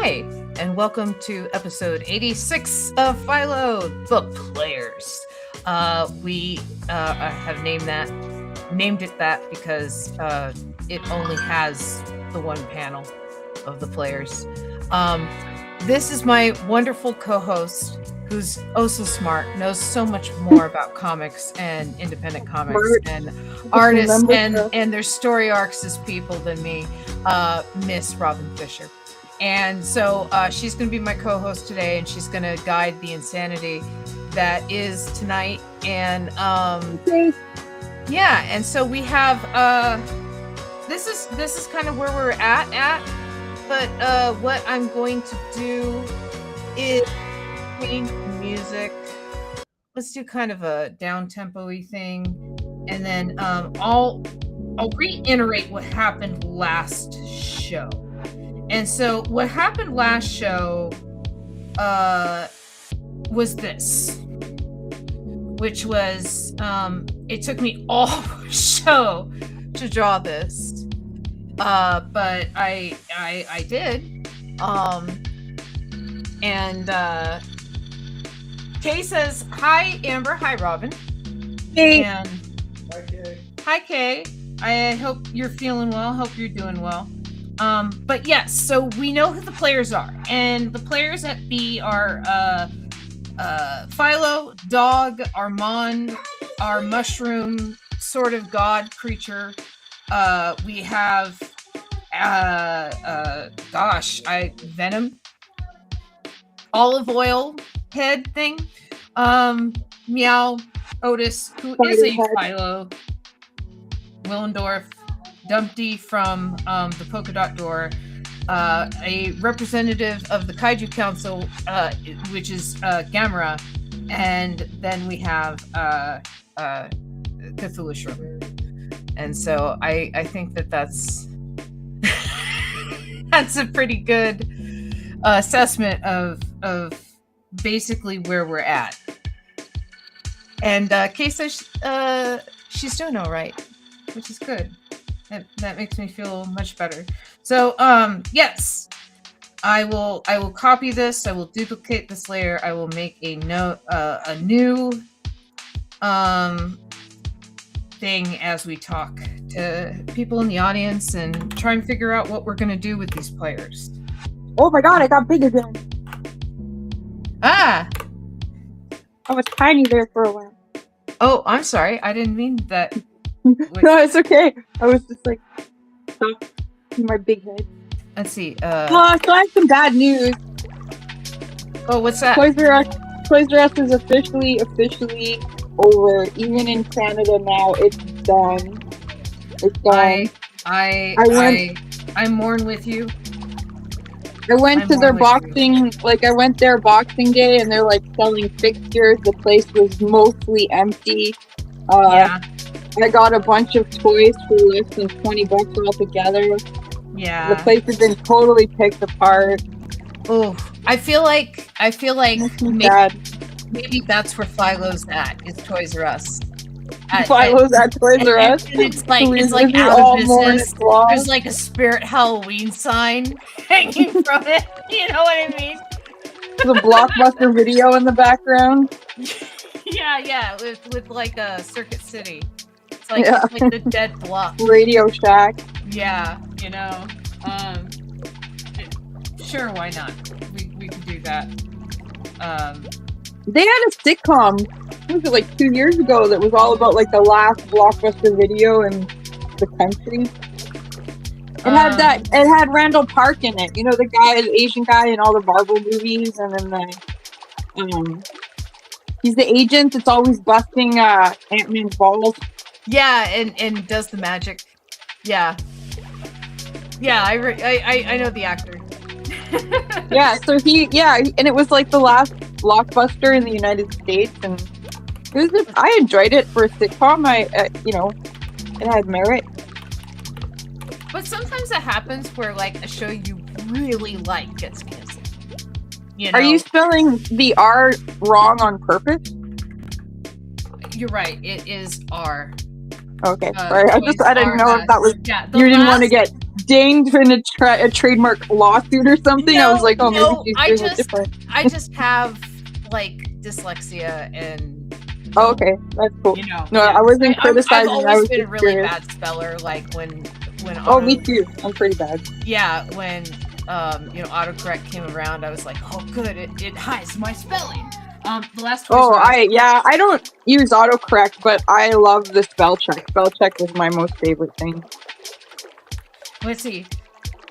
Hi, and welcome to episode 86 of Philo, the Players. We have named it that because it only has the one panel of the players. This is my wonderful co-host, who's oh so smart, knows so much more about comics and independent comics and artists and their story arcs as people than me, Miss Robin Fisher. And so she's going to be my co-host today, and she's going to guide the insanity that is tonight. And yeah, and so we have this is kind of where we're at. But what I'm going to do is change music. Let's do kind of a down-tempo-y thing, and then I'll reiterate what happened last show. And so what happened last show was this, which was it took me all show to draw this, but I did, and Kay says hi, Amber. Hi, Robin. Hey. And hi, Kay. I hope you're feeling well. Hope you're doing well. But yes, so we know who the players are, and the players at B are Philo, Dog, Armand, our mushroom sort of god creature. We have Venom, olive oil head thing, Meow, Otis, who is a Philo, Willendorf, Dumpty from the Polka Dot Door, a representative of the Kaiju Council, which is Gamera, and then we have Cthulhu Shrimp. And so I think that's that's a pretty good assessment of basically where we're at. And Kay says she's doing all right, which is good. That makes me feel much better. So yes, I will copy this. I will duplicate this layer. I will make a new thing as we talk to people in the audience and try and figure out what we're going to do with these players. Oh my god, I got big again. I was tiny there for a while. Oh, I'm sorry. I didn't mean that. No, it's okay. I was just like, in my big head. Let's see. So I have some bad news. Oh, what's that? Toys R Us is officially over. Even in Canada now, it's done. It's done. I mourn with you. I went to their boxing, I went there boxing day, and they're like selling fixtures. The place was mostly empty. Yeah. I got a bunch of toys for less than $20 altogether. Yeah. The place has been totally picked apart. Oh, I feel like maybe that's where Philo's at, is Toys R Us. Philo's at Toys R Us? And it's like out of business. There's like a Spirit Halloween sign hanging from it. You know what I mean? The Blockbuster Video in the background. Yeah, with like a Circuit City. It's like the Dead Bluff. Radio Shack. Yeah, you know. Sure, why not? We could do that. They had a sitcom, what was it, like 2 years ago, that was all about like the last Blockbuster Video in the country. It had Randall Park in it. You know, the Asian guy in all the Marvel movies, and then he's the agent that's always busting Ant-Man's balls. Yeah, and does the magic. Yeah, I know the actor. Yeah, so and it was like the last blockbuster in the United States, and I enjoyed it for a sitcom. It had merit. But sometimes that happens where like a show you really like gets canceled. You know? Are you spelling the R wrong on purpose? You're right. It is R. Okay, sorry. I didn't know if that was. Yeah, you didn't want to get dinged in a trademark lawsuit or something. I was like, oh, maybe she's doing it different. I just have like dyslexia and. Oh, okay, that's cool. You know, no, yeah. I wasn't criticizing. I've always been a really bad speller. Like when. Oh, me too. I'm pretty bad. Yeah, when autocorrect came around, I was like, oh, good, it hides my spelling. The last. I don't use autocorrect, but I love the spell check. Spell check was my most favorite thing. Let's see.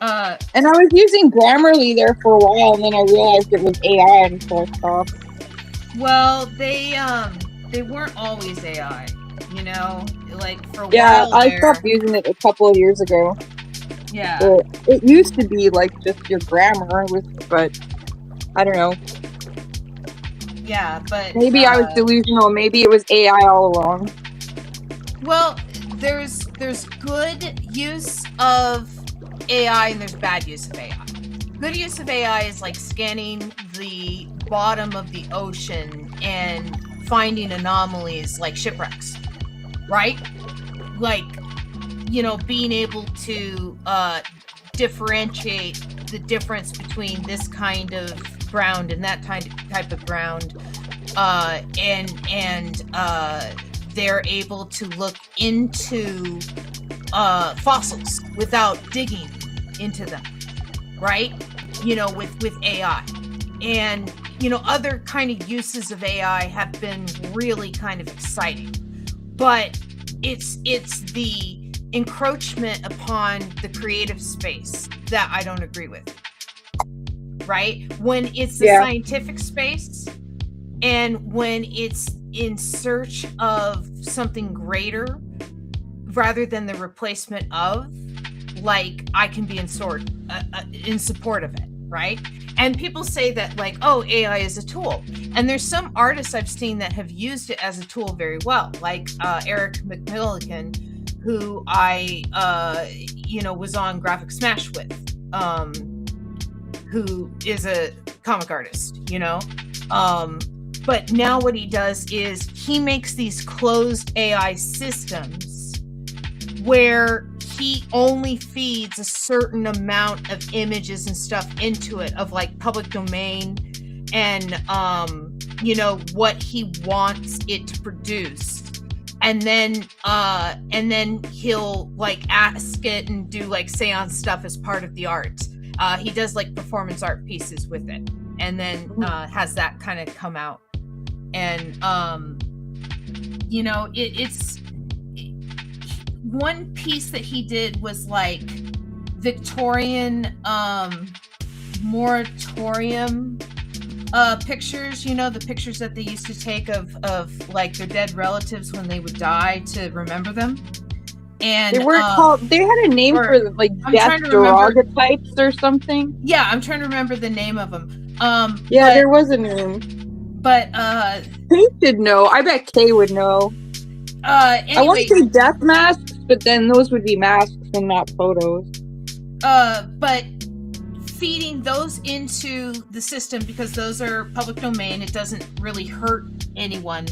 And I was using Grammarly there for a while, and then I realized it was AI, and so I stopped. Well, they weren't always AI, you know, like for a while. Yeah, I stopped using it a couple of years ago. Yeah. It used to be like just your grammar, but I don't know. Yeah, but maybe I was delusional. Maybe it was AI all along. Well, there's good use of AI and there's bad use of AI. Good use of AI is like scanning the bottom of the ocean and finding anomalies like shipwrecks, right? Like, you know, being able to differentiate the difference between this kind of ground and that type of ground, and they're able to look into fossils without digging into them, right? You know, with AI. And, you know, other kind of uses of AI have been really kind of exciting. But it's the encroachment upon the creative space that I don't agree with. Right? When it's the scientific space and when it's in search of something greater rather than the replacement of, like, I can be in support of it, right? And people say that, like, oh, AI is a tool. And there's some artists I've seen that have used it as a tool very well, like Eric McMillican, who I, was on Graphic Smash with, who is a comic artist, you know? But now what he does is he makes these closed AI systems where he only feeds a certain amount of images and stuff into it of like public domain and, what he wants it to produce. And then he'll like ask it and do like seance stuff as part of the art. He does like performance art pieces with it and then has that kind of come out. And, it's one piece that he did was like Victorian moratorium pictures, you know, the pictures that they used to take of like their dead relatives when they would die to remember them. And they weren't called, they had a name for them, like death daguerreotypes or something. Yeah, I'm trying to remember the name of them. There was a name. But Kay should know. I bet Kay would know. Anyway, I want to say death masks, but then those would be masks and not photos. But feeding those into the system, because those are public domain, it doesn't really hurt anyone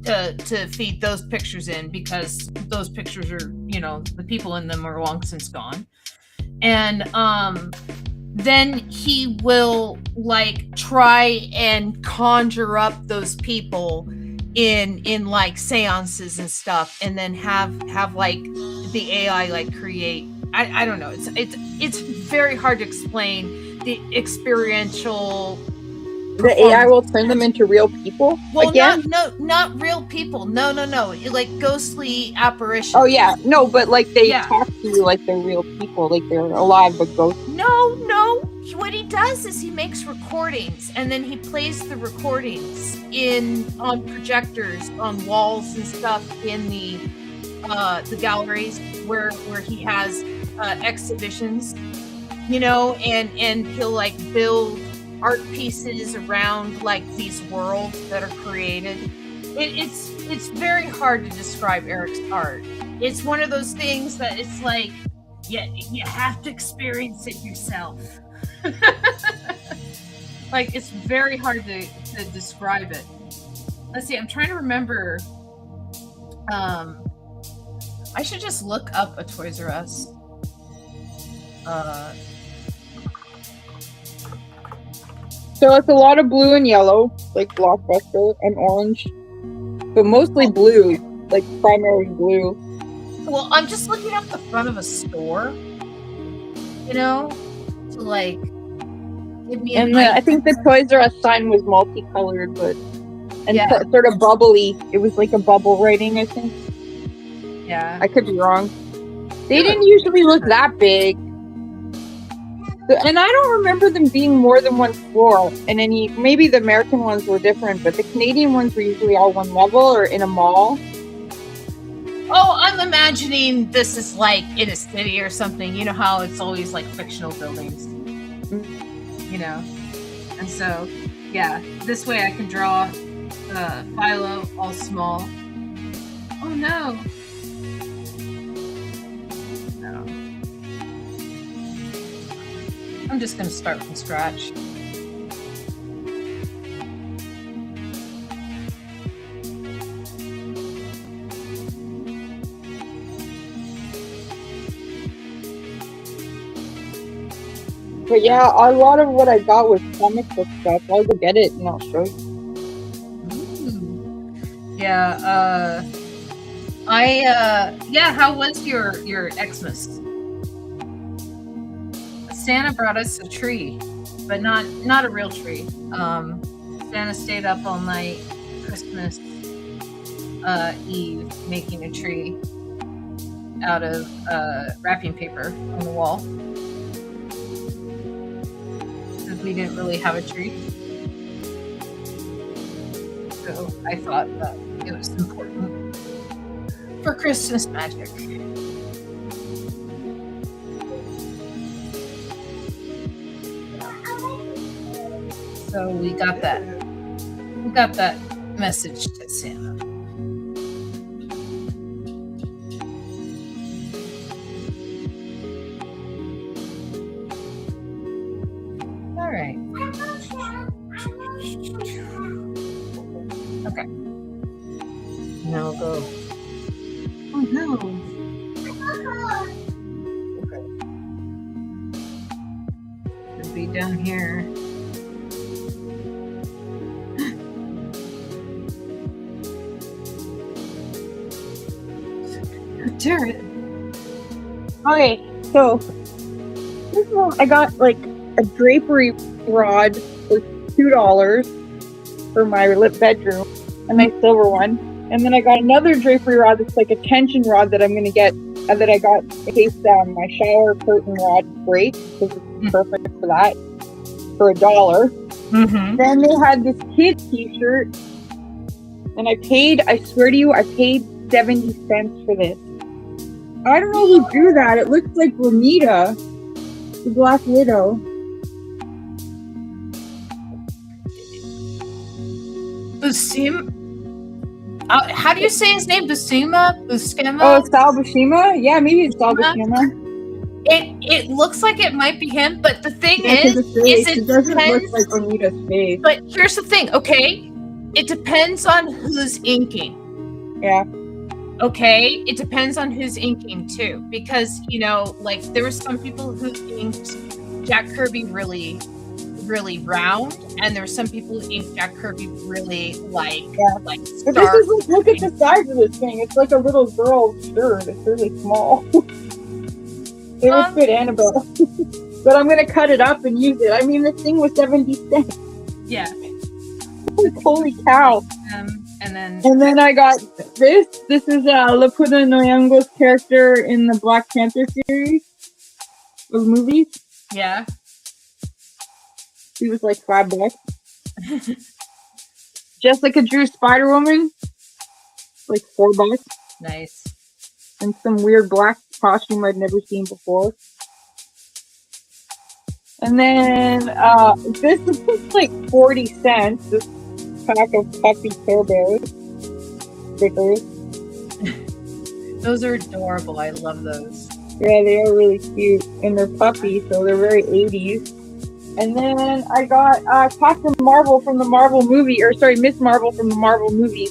to feed those pictures in, because those pictures are, you know, the people in them are long since gone. And then he will like try and conjure up those people in like seances and stuff, and then have like the AI like create. I don't know. It's very hard to explain the experiential. The AI will turn them into real people. Well, again? not real people. No. Like ghostly apparitions. Oh yeah, no, but like they talk to you like they're real people, like they're alive but ghosts. No. What he does is he makes recordings, and then he plays the recordings on projectors on walls and stuff in the galleries where he has exhibitions, you know, and he'll like build art pieces around like these worlds that are created. It's very hard to describe Eric's art. It's one of those things that it's like, you have to experience it yourself. Like, it's very hard to describe it. Let's see, I'm trying to remember. I should just look up a Toys R Us. Uh, So it's a lot of blue and yellow, like Blockbuster, and orange, but mostly blue, like primary blue. well, I'm just looking at the front of a store, you know, to like give me an And I idea. think the Toys R Us sign was multicolored, but Yeah. sort of bubbly. It was like a bubble writing, I think. Yeah. I could be wrong. They didn't usually look that big. And I don't remember them being more than one floor. And maybe the American ones were different, but the Canadian ones were usually all one level or in a mall. Oh, I'm imagining this is like in a city or something. You know how it's always like fictional buildings, you know? And so, yeah, this way I can draw Philo all small. Oh no. No. I'm just going to start from scratch. But yeah, a lot of what I got was comic book stuff. I'll go get it and I'll show you. Ooh. Yeah, how was your Xmas? Santa brought us a tree, but not a real tree. Santa stayed up all night Christmas Eve making a tree out of wrapping paper on the wall. Because we didn't really have a tree. So I thought that it was important for Christmas magic. So we got that message to Santa. All right. Okay. Now we'll go. Oh no. Okay. Should be down here. Turret. Okay, so this one I got like a drapery rod for $2 for my lit bedroom, a nice silver one. And then I got another drapery rod that's like a tension rod that I'm gonna get that I got in case my shower curtain rod breaks, because it's perfect for that, for $1. Mm-hmm. Then they had this kid t-shirt, and I swear to you, I paid 70 cents for this. I don't know who drew that. It looks like Ramita, the Black Widow. How do you say his name? Buscema? Oh, Sal Buscema? Yeah, maybe it's Sal Buscema. It looks like it might be him, but the thing it doesn't depends, look like Ramita's face. But here's the thing, okay? It depends on who's inking. Yeah. Okay? It depends on who's inking too. Because, like there were some people who inked Jack Kirby really, really round, and there were some people who inked Jack Kirby really like But this is look at the size of this thing. It's like a little girl's shirt. It's really small. It was good, Annabelle. But I'm gonna cut it up and use it. I mean, this thing was 70 cents. Yeah. Holy cow. And then I got this. This is Lupita Nyong'o's character in the Black Panther series of movies. Yeah. He was like $5. Jessica Drew Spider-Woman, like $4. Nice. And some weird black costume I'd never seen before. And then this is like 40 cents. This pack of puppy Care Bears stickers. Those are adorable. I love those. Yeah, they are really cute. And they're puppy, so they're very 80s. And then I got Captain Marvel from the Marvel movie, Miss Marvel from the Marvel movie.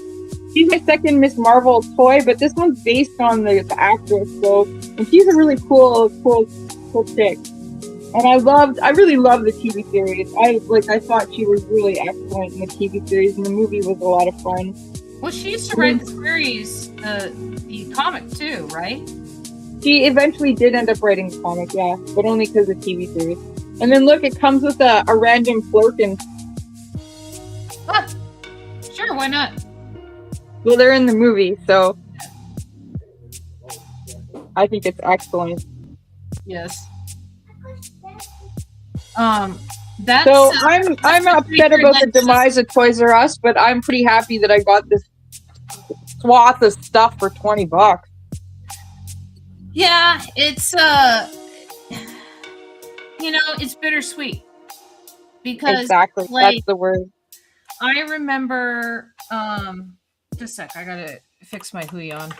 She's my second Miss Marvel toy, but this one's based on the actress, so, and she's a really cool wonderful chick. And I really loved the TV series. I thought she was really excellent in the TV series, and the movie was a lot of fun. Well, she used to write the series, the comic too, right? She eventually did end up writing the comic, yeah, but only because of TV series. And then look, it comes with a random Flurkin. Ah, sure, why not? Well, they're in the movie, so I think it's excellent. Yes. That's so I'm upset about the demise of Toys R Us, but I'm pretty happy that I got this swath of stuff for $20. Yeah, it's it's bittersweet because exactly that's the word. I remember just a sec, I gotta fix my Huion.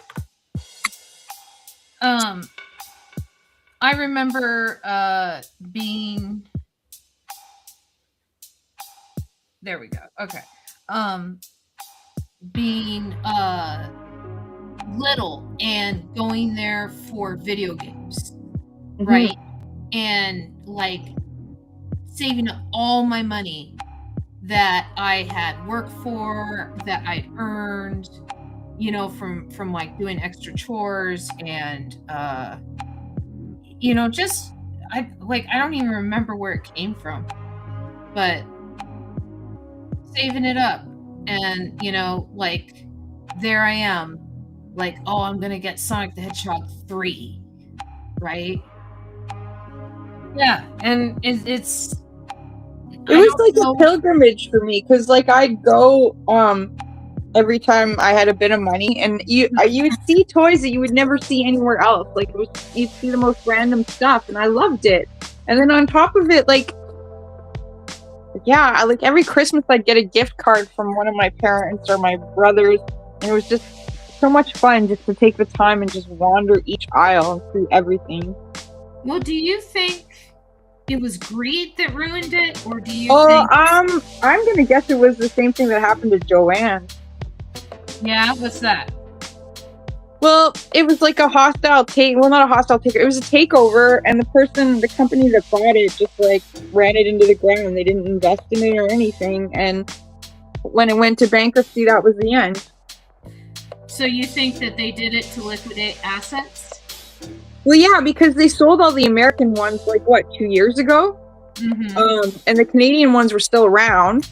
I remember being there we go. Okay. Being little and going there for video games, right? And like saving up all my money that I had worked for, that I'd earned, from like doing extra chores and just I don't even remember where it came from, but saving it up, and there I am, like, oh, I'm gonna get Sonic the Hedgehog 3, right? Yeah, and it was like a pilgrimage for me, because like I'd go every time I had a bit of money, and you would see toys that you would never see anywhere else. Like you'd see the most random stuff, and I loved it. And then on top of it, like every Christmas I'd get a gift card from one of my parents or my brothers, and it was just so much fun just to take the time and just wander each aisle and see everything. Well, do you think it was greed that ruined it, or do you think... I'm gonna guess it was the same thing that happened to Joanne. Yeah, what's that? Well, it was like a hostile not a hostile takeover. It was a takeover, and the company that bought it just like ran it into the ground. They didn't invest in it or anything, and when it went to bankruptcy, that was the end. So you think that they did it to liquidate assets? Well, yeah, because they sold all the American ones, 2 years ago? Mm-hmm. And the Canadian ones were still around.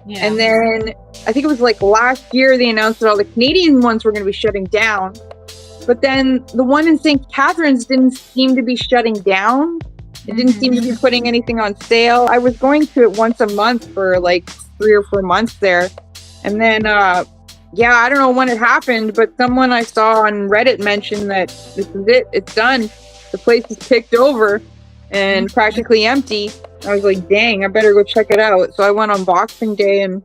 Yeah. And then, I think it was last year, they announced that all the Canadian ones were going to be shutting down. But then, the one in St. Catharines didn't seem to be shutting down. It didn't seem to be putting anything on sale. I was going to it once a month for 3 or 4 months there. And then, I don't know when it happened, but someone I saw on Reddit mentioned that this is it. It's done. The place is picked over and practically empty. I was like, dang, I better go check it out. So I went on Boxing Day, and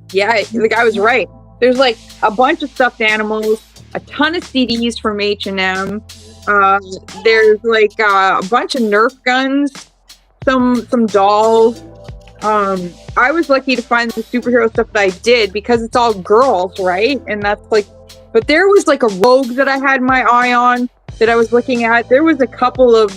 the guy was right. There's a bunch of stuffed animals, a ton of CDs from H&M. There's a bunch of Nerf guns, some dolls. I was lucky to find the superhero stuff that I did because it's all girls, right? And that's but there was a Rogue that I had my eye on that I was looking at. There was a couple of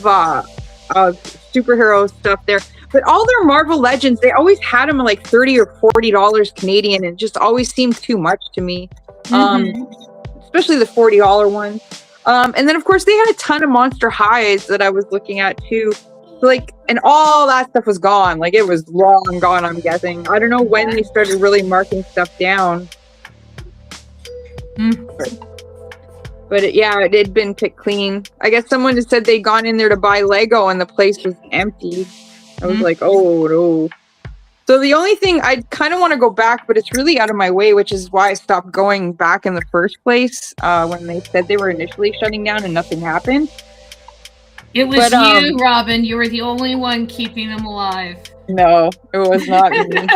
superhero stuff there, but all their Marvel Legends, they always had them at $30 or $40 Canadian, and it just always seemed too much to me. Especially the $40 ones. And then of course they had a ton of Monster Highs that I was looking at too. And all that stuff was gone. It was long gone, I'm guessing. I don't know when they started really marking stuff down. But it had been picked clean. I guess someone just said they'd gone in there to buy Lego and the place was empty. I was like, oh no. So the only thing, I kind of want to go back, but it's really out of my way, which is why I stopped going back in the first place when they said they were initially shutting down and nothing happened. It was you, Robin. You were the only one keeping them alive. No, it was not me.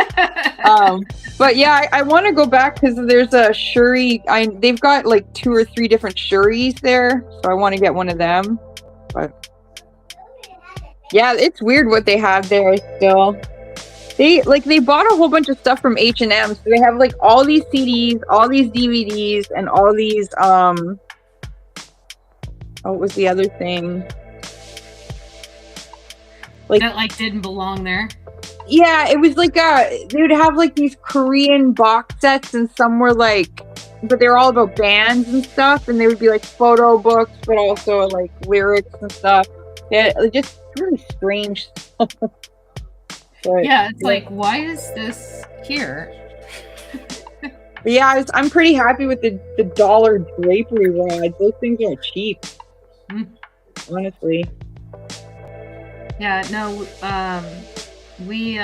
But yeah, I want to go back because there's a Shuri. They've got 2 or 3 different Shuris there, so I want to get one of them. But yeah, it's weird what they have there still. They bought a whole bunch of stuff from H&M, so they have all these CDs, all these DVDs, and all these what was the other thing? Like, that like didn't belong there. yeah, it was like they would have like these Korean box sets, and some were like, but they were all about bands and stuff, and they would be like photo books, but also like lyrics and stuff. Yeah, just really strange stuff. But, Yeah, it's like, why is this here? but yeah, I'm pretty happy with the dollar drapery rods. Those things are cheap, honestly. Yeah, no, we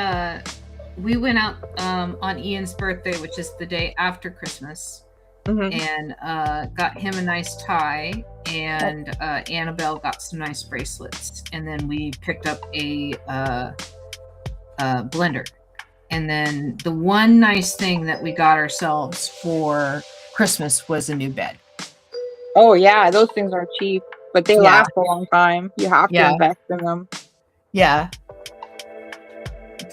went out on Ian's birthday, which is the day after Christmas, and got him a nice tie, and Annabelle got some nice bracelets, and then we picked up a blender. And then the one nice thing that we got ourselves for Christmas was a new bed. Oh yeah, those things are cheap, but they last a long time. You have to invest in them. Yeah.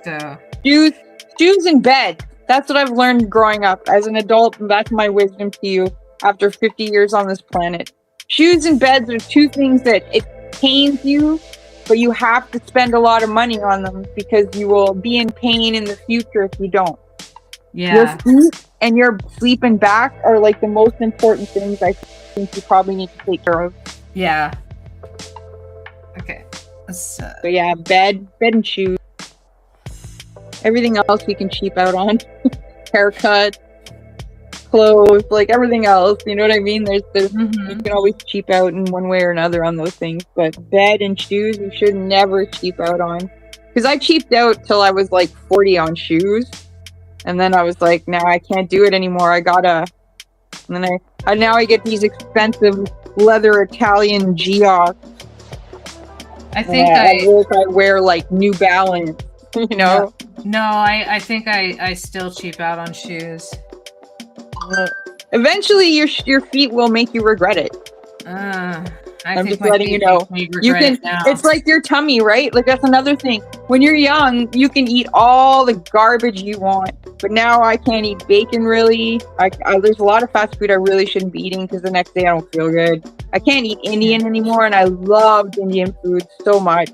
So shoes and bed. That's what I've learned growing up as an adult, and that's my wisdom to you after 50 years on this planet. Shoes and beds are two things that it pains you, but you have to spend a lot of money on them because you will be in pain in the future if you don't. Yeah. Your feet and your sleeping back are like the most important things I think you probably need to take care of. Yeah. Okay. So yeah, bed and shoes. Everything else we can cheap out on. Haircut, clothes, like everything else. You know what I mean? There's you can always cheap out in one way or another on those things. But bed and shoes, you should never cheap out on. Because I cheaped out till I was like 40 on shoes. And then I was like, now I can't do it anymore. I gotta. And then now I get these expensive leather Italian Geox. I think I wear like New Balance, you know? No, I think I still cheap out on shoes. Eventually your feet will make you regret it. I'm just letting you know. You can. It's like your tummy, right? Like that's another thing. When you're young, you can eat all the garbage you want, but now I can't eat bacon. Really, there's a lot of fast food I really shouldn't be eating because the next day I don't feel good. I can't eat Indian anymore, and I loved Indian food so much,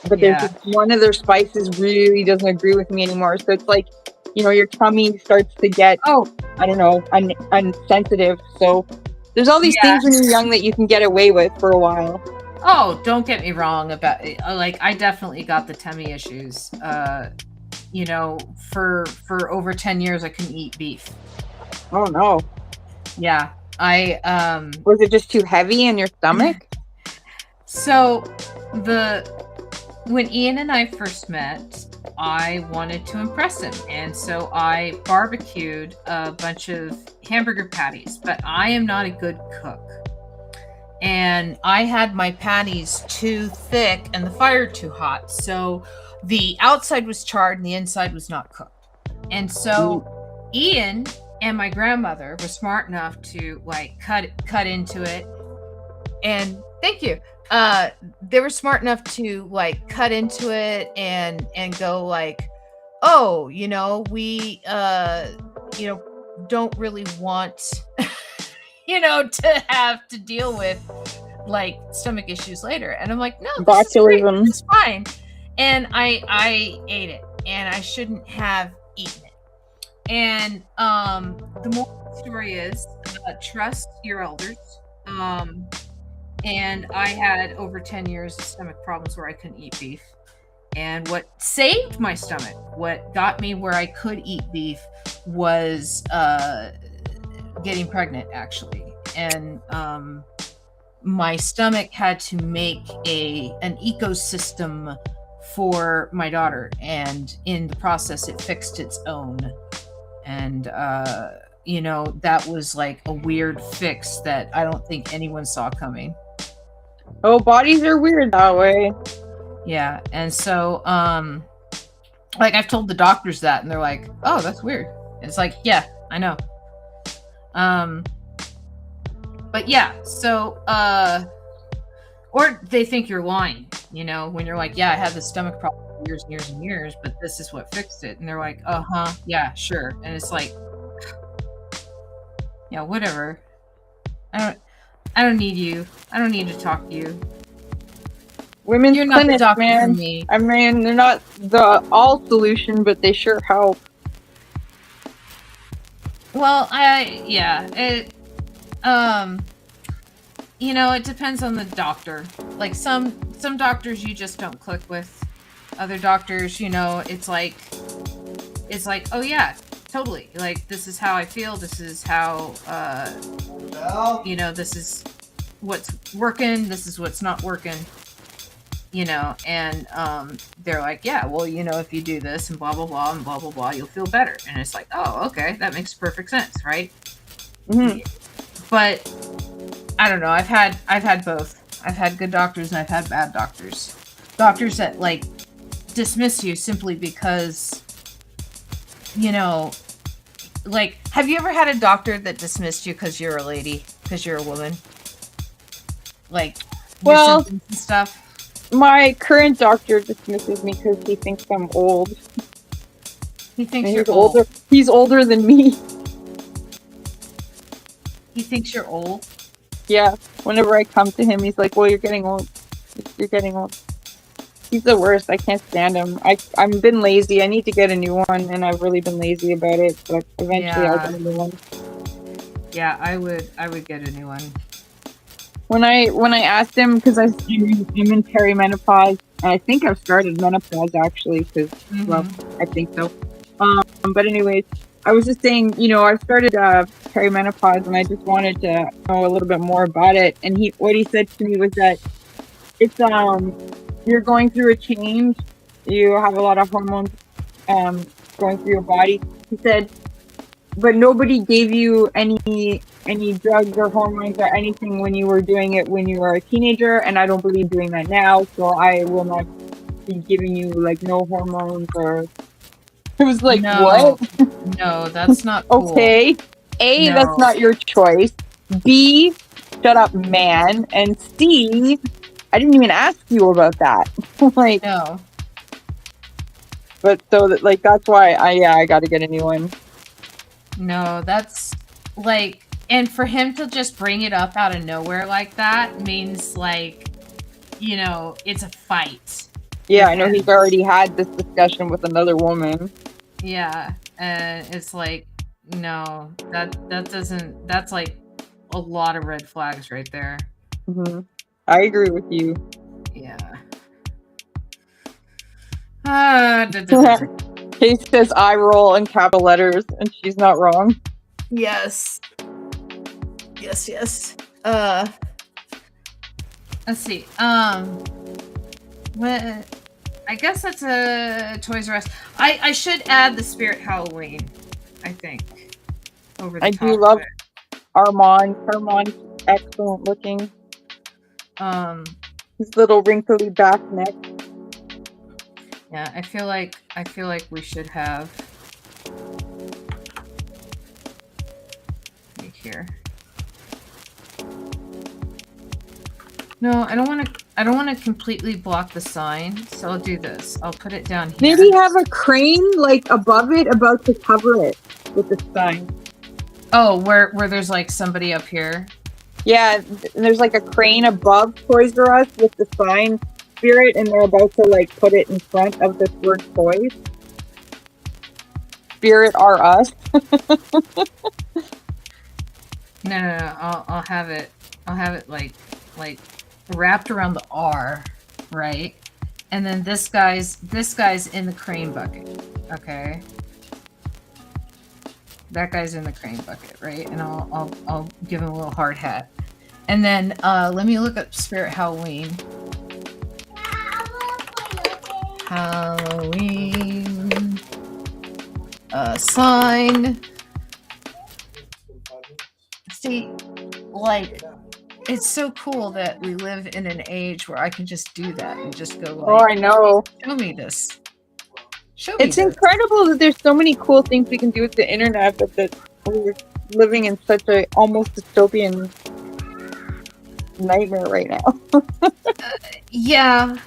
but there's just one of their spices really doesn't agree with me anymore. So it's like, you know, your tummy starts to get I don't know, unsensitive. So. There's all these things when you're young that you can get away with for a while. Oh, don't get me wrong about it. Like I definitely got the tummy issues. You know, for over 10 years I couldn't eat beef. Oh no. Yeah. Was it just too heavy in your stomach? So when Ian and I first met, I wanted to impress him, and so I barbecued a bunch of hamburger patties, but I am not a good cook, and I had my patties too thick and the fire too hot, so the outside was charred and the inside was not cooked. And so Ian and my grandmother were smart enough to like cut into it, and thank you. They were smart enough to like cut into it and go like, oh, you know, we you know, don't really want you know, to have to deal with like stomach issues later. And I'm like, no, botulism. It's fine. And I ate it, and I shouldn't have eaten it. And the moral story is trust your elders. And I had over 10 years of stomach problems where I couldn't eat beef. And what saved my stomach, what got me where I could eat beef, was getting pregnant, actually. And my stomach had to make an ecosystem for my daughter. And in the process, it fixed its own. And, you know, that was like a weird fix that I don't think anyone saw coming. Oh, bodies are weird that way. Yeah, and so, like, I've told the doctors that, and they're like, oh, that's weird. And it's like, yeah, I know. But yeah, so, or they think you're lying, you know, when you're like, yeah, I had this stomach problem for years and years and years, but this is what fixed it. And they're like, uh-huh, yeah, sure. And it's like, yeah, whatever. I don't need you. I don't need to talk to you. Women's You're not the clinics, doctor for man. me. I mean, they're not the all solution, but they sure help. Well, it depends on the doctor. Like some doctors you just don't click with. Other doctors, it's like, oh yeah, totally. Like, this is how I feel. This is how, this is what's working. This is what's not working. And they're like, yeah, well, if you do this and blah, blah, blah, and blah, blah, blah, you'll feel better. And it's like, oh, okay, that makes perfect sense, right? Mm-hmm. But I don't know. I've had both. I've had good doctors and I've had bad doctors. Doctors that like dismiss you simply because, like, have you ever had a doctor that dismissed you because you're a lady, because you're a woman? Like, your symptoms and stuff? My current doctor dismisses me because he thinks I'm old. He thinks And you're he's old. older. He's older than me. He thinks you're old? Yeah. Whenever I come to him, he's like, well, you're getting old. You're getting old. He's the worst. I can't stand him. I've been lazy. I need to get a new one, and I've really been lazy about it. But eventually, I'll get a new one. Yeah, I would get a new one. When I asked him, because I'm in perimenopause, and I think I've started menopause actually, because well, I think so. But anyways, I was just saying, I've started perimenopause, and I just wanted to know a little bit more about it. And what he said to me was that it's you're going through a change. You have a lot of hormones going through your body. He said, but nobody gave you any drugs or hormones or anything when you were doing it when you were a teenager, and I don't believe doing that now, so I will not be giving you like no hormones or. It was like, no, what? No, that's not cool. Okay. A, No. That's not your choice. B, shut up, man. And C, I didn't even ask you about that. Like, no. But so that, like, that's why I got to get a new one. No, that's like, and for him to just bring it up out of nowhere like that means like, it's a fight. Yeah, I know he's already had this discussion with another woman. Yeah, and it's like, no, that doesn't. That's like a lot of red flags right there. Mm-hmm. I agree with you. Yeah. Kate says I roll in capital letters, and she's not wrong. Yes. Yes. Let's see. What? I guess that's a Toys R Us. I should add the Spirit Halloween, I think. Over the I top do love of it. Armand. Armand's excellent looking. His little wrinkly back neck. Yeah, I feel like we should have right here. No, I don't want to completely block the sign, so I'll do this. I'll put it down here. Maybe have a crane like above it, about to cover it with the sign. Oh, where there's like somebody up here. Yeah, there's like a crane above Toys R Us with the sign Spirit, and they're about to like put it in front of this word toys. Spirit R Us. No. I'll have it like wrapped around the R, right? And then this guy's in the crane bucket. Okay. That guy's in the crane bucket, right? And I'll give him a little hard hat. And then let me look up Spirit Halloween. Halloween sign. See, like, it's so cool that we live in an age where I can just do that and just go like, Oh, I know. Show me this. Show me It's this. incredible that there's so many cool things we can do with the internet, but that we're living in such a almost dystopian nightmare right now. Yeah.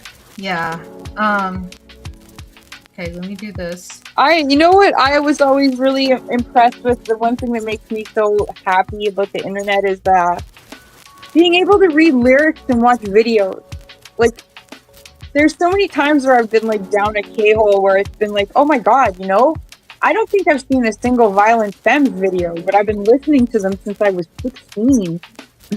Okay, let me do this. You know what I was always really impressed with? The one thing that makes me so happy about the internet is that being able to read lyrics and watch videos. Like, there's so many times where I've been like down a K-hole where it's been like, oh my god, I don't think I've seen a single Violent Femmes video, but I've been listening to them since I was 16.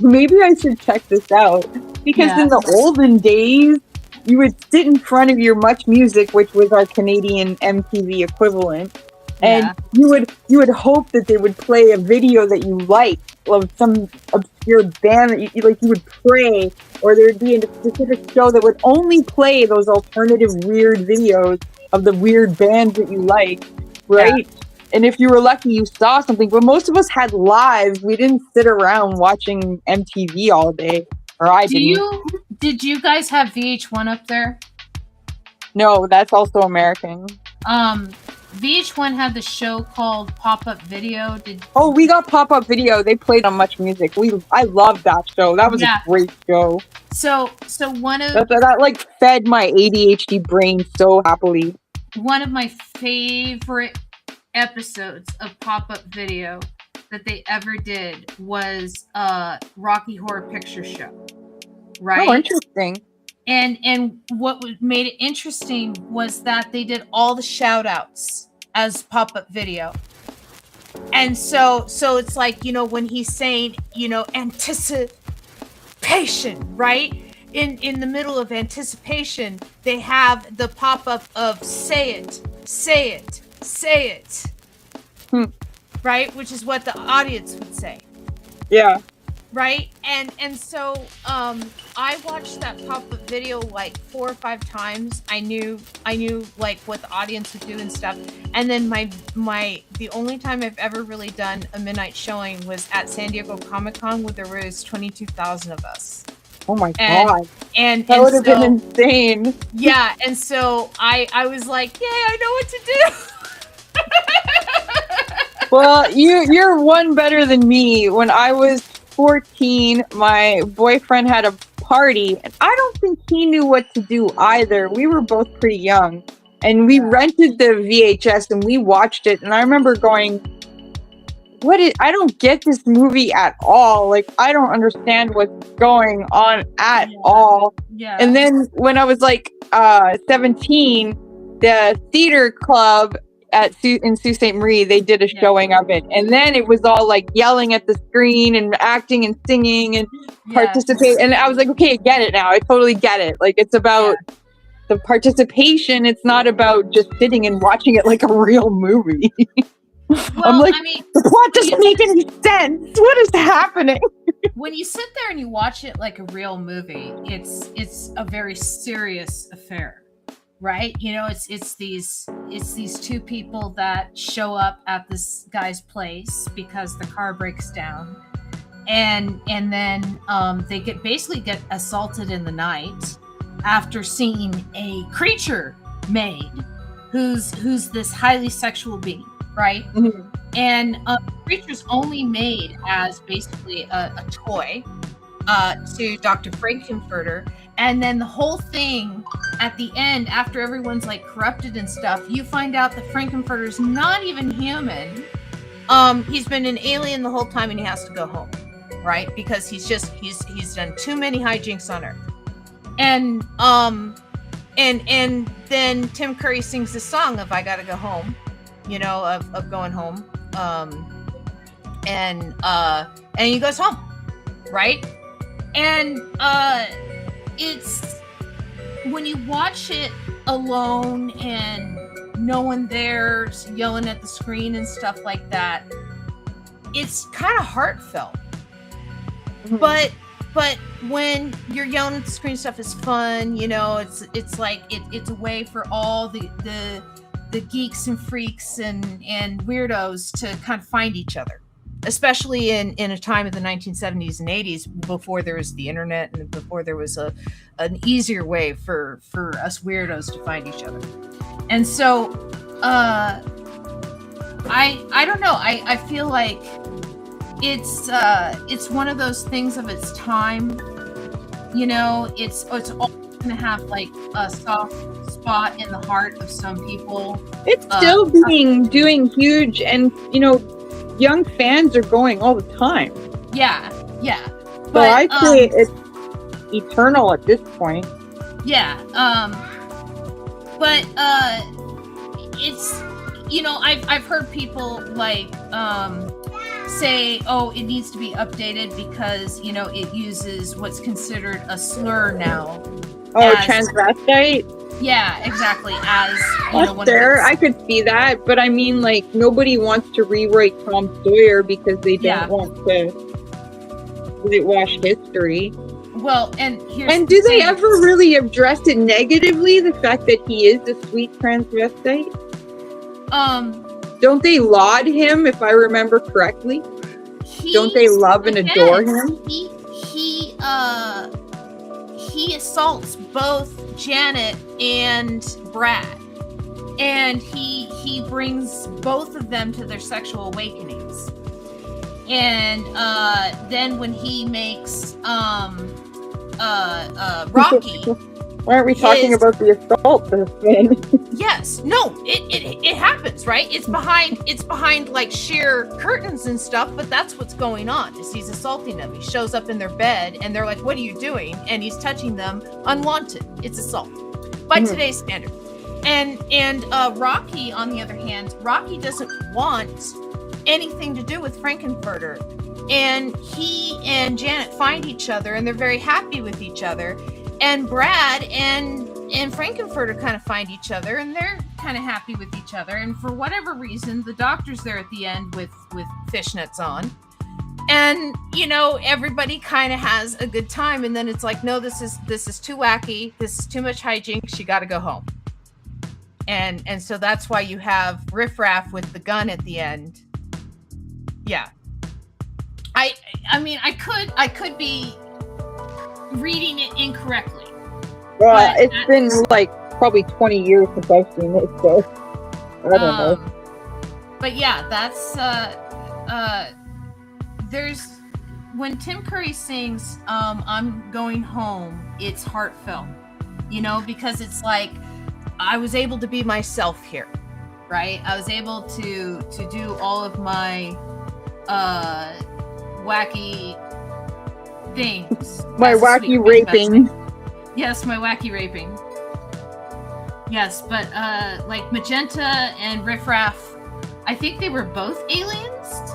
Maybe I should check this out. Because in the olden days, you would sit in front of your Much Music, which was our Canadian MTV equivalent, and you would hope that they would play a video that you liked of some obscure band that you would pray, or there would be a specific show that would only play those alternative weird videos of the weird bands that you like, right? Yeah. And if you were lucky, you saw something. But most of us had lives. We didn't sit around watching MTV all day, or I didn't. Did you guys have VH1 up there? No, that's also American. VH1 had the show called Pop-Up Video. We got Pop-Up Video. They played on Much Music. I loved that show. That was a great show. So one of that like fed my ADHD brain so happily. One of my favorite episodes of Pop-Up Video that they ever did was Rocky Horror Picture Show. Right? Oh, interesting. And what made it interesting was that they did all the shout outs as Pop-Up Video. And so it's like, when he's saying, anticipation, right? In the middle of anticipation, they have the pop-up of say it. Right? Which is what the audience would say. Yeah. Right? And so I watched that pop-up video like 4 or 5 times. I knew like what the audience would do and stuff. And then the only time I've ever really done a midnight showing was at San Diego Comic-Con, where there was 22,000 of us. Oh my god. And that would have been insane. Yeah, and so I was like, yay, I know what to do. Well, you're one better than me. When I was 14, my boyfriend had a party, and I don't think he knew what to do either. We were both pretty young, and we rented the VHS and we watched it, and I remember going, I don't get this movie at all. Like, I don't understand what's going on at all. Yeah. And then when I was like 17, the theater club in Sault Ste. Marie, they did a showing of it, and then it was all like yelling at the screen and acting and singing and participate. And I was like, okay, I get it now. I totally get it. Like, it's about the participation. It's not about just sitting and watching it like a real movie. Well, I'm like, the plot doesn't make any sense. What is happening? When you sit there and you watch it like a real movie, it's a very serious affair. Right? It's these two people that show up at this guy's place because the car breaks down, and then they basically get assaulted in the night after seeing a creature made who's this highly sexual being, right? Mm-hmm. And the creature's only made as basically a toy to Dr. Frankenfurter. And then the whole thing at the end, after everyone's like corrupted and stuff, you find out that Frankenfurter's not even human. He's been an alien the whole time, and he has to go home, right? Because he's done too many hijinks on Earth. And then Tim Curry sings the song of "I Gotta Go Home," of going home. And he goes home, right? And it's when you watch it alone and no one there's yelling at the screen and stuff like that, it's kind of heartfelt. Mm-hmm. But when you're yelling at the screen, stuff is fun. It's like it's a way for all the geeks and freaks and weirdos to kind of find each other. Especially in a time of the 1970s and 80s, before there was the internet and before there was an easier way for us weirdos to find each other. And so I don't know. I feel like it's one of those things of its time. It's all gonna have like a soft spot in the heart of some people. It's still doing huge, and young fans are going all the time. Yeah. But I'd say it's eternal at this point. Yeah. But it's, you know, I've heard people like say, oh, it needs to be updated because, you know, it uses what's considered a slur now. Oh, as- transvestite? Yeah, exactly. As, you know, That's one fair. of I could see that, but I mean, like, nobody wants to rewrite Tom Sawyer because they don't Yeah. want to whitewash history. Well, and here's And the do they thing. ever really address it negatively, the fact that he is a sweet transvestite? Don't they laud him, if I remember correctly? Don't they love and adore him? He assaults both Janet and Brad, and he brings both of them to their sexual awakenings. And then when he makes Rocky. Why aren't we talking about the assault then? Yes, no, it happens, right? It's behind like sheer curtains and stuff, but that's what's going on. Is he's assaulting them. He shows up in their bed and they're like, "What are you doing?" And he's touching them unwanted. It's assault by today's standard. And Rocky, on the other hand, Rocky doesn't want anything to do with Frankenfurter. And he and Janet find each other and they're very happy with each other. And Brad and Frankenfurter kind of find each other and they're kind of happy with each other. And for whatever reason, the doctor's there at the end with fishnets on. And, you know, everybody kind of has a good time. And then it's like, no, this is too wacky. This is too much hijinks. You got to go home. And so that's why you have Riff Raff with the gun at the end. Yeah. I mean, I could be reading it incorrectly. Well, it's been like probably 20 years since I've seen it, so I don't know. But yeah, that's there's when Tim Curry sings I'm going home, it's heartfelt, you know, because it's like I was able to be myself here, right? I was able to do all of my wacky things. My wacky raping. Yes, my wacky raping. Yes, but like Magenta and Riff Raff, I think they were both aliens.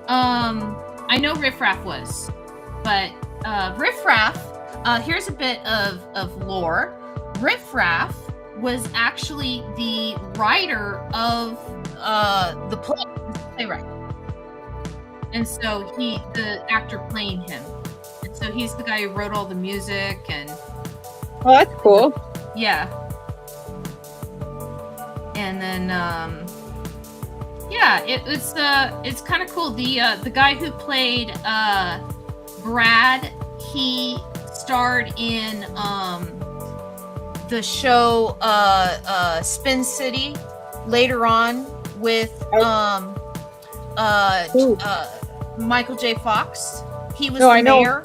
I know Riff Raff was, but Riff Raff, here's a bit of lore. Riff Raff was actually the writer of the play, playwright. And so the actor playing him. And so he's the guy who wrote all the music and. Oh, that's cool. Yeah. And then, yeah, it's kind of cool. The guy who played Brad, he starred in the show Spin City later on with Michael J. Fox. He was the mayor.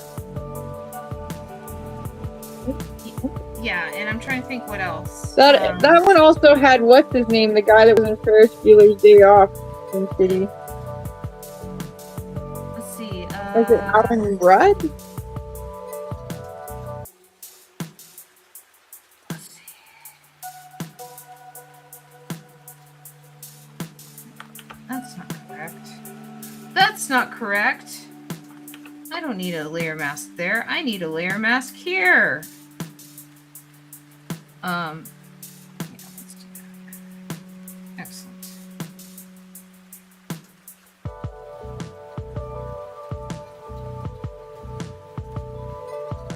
Yeah, and I'm trying to think what else. That one also had what's his name, the guy that was in Ferris Bueller's Day Off in City. Let's see. Was it Alan Rudd? Let's see. That's not correct. That's not correct. I don't need a layer mask there. I need a layer mask here. Yeah, let's do that. Excellent.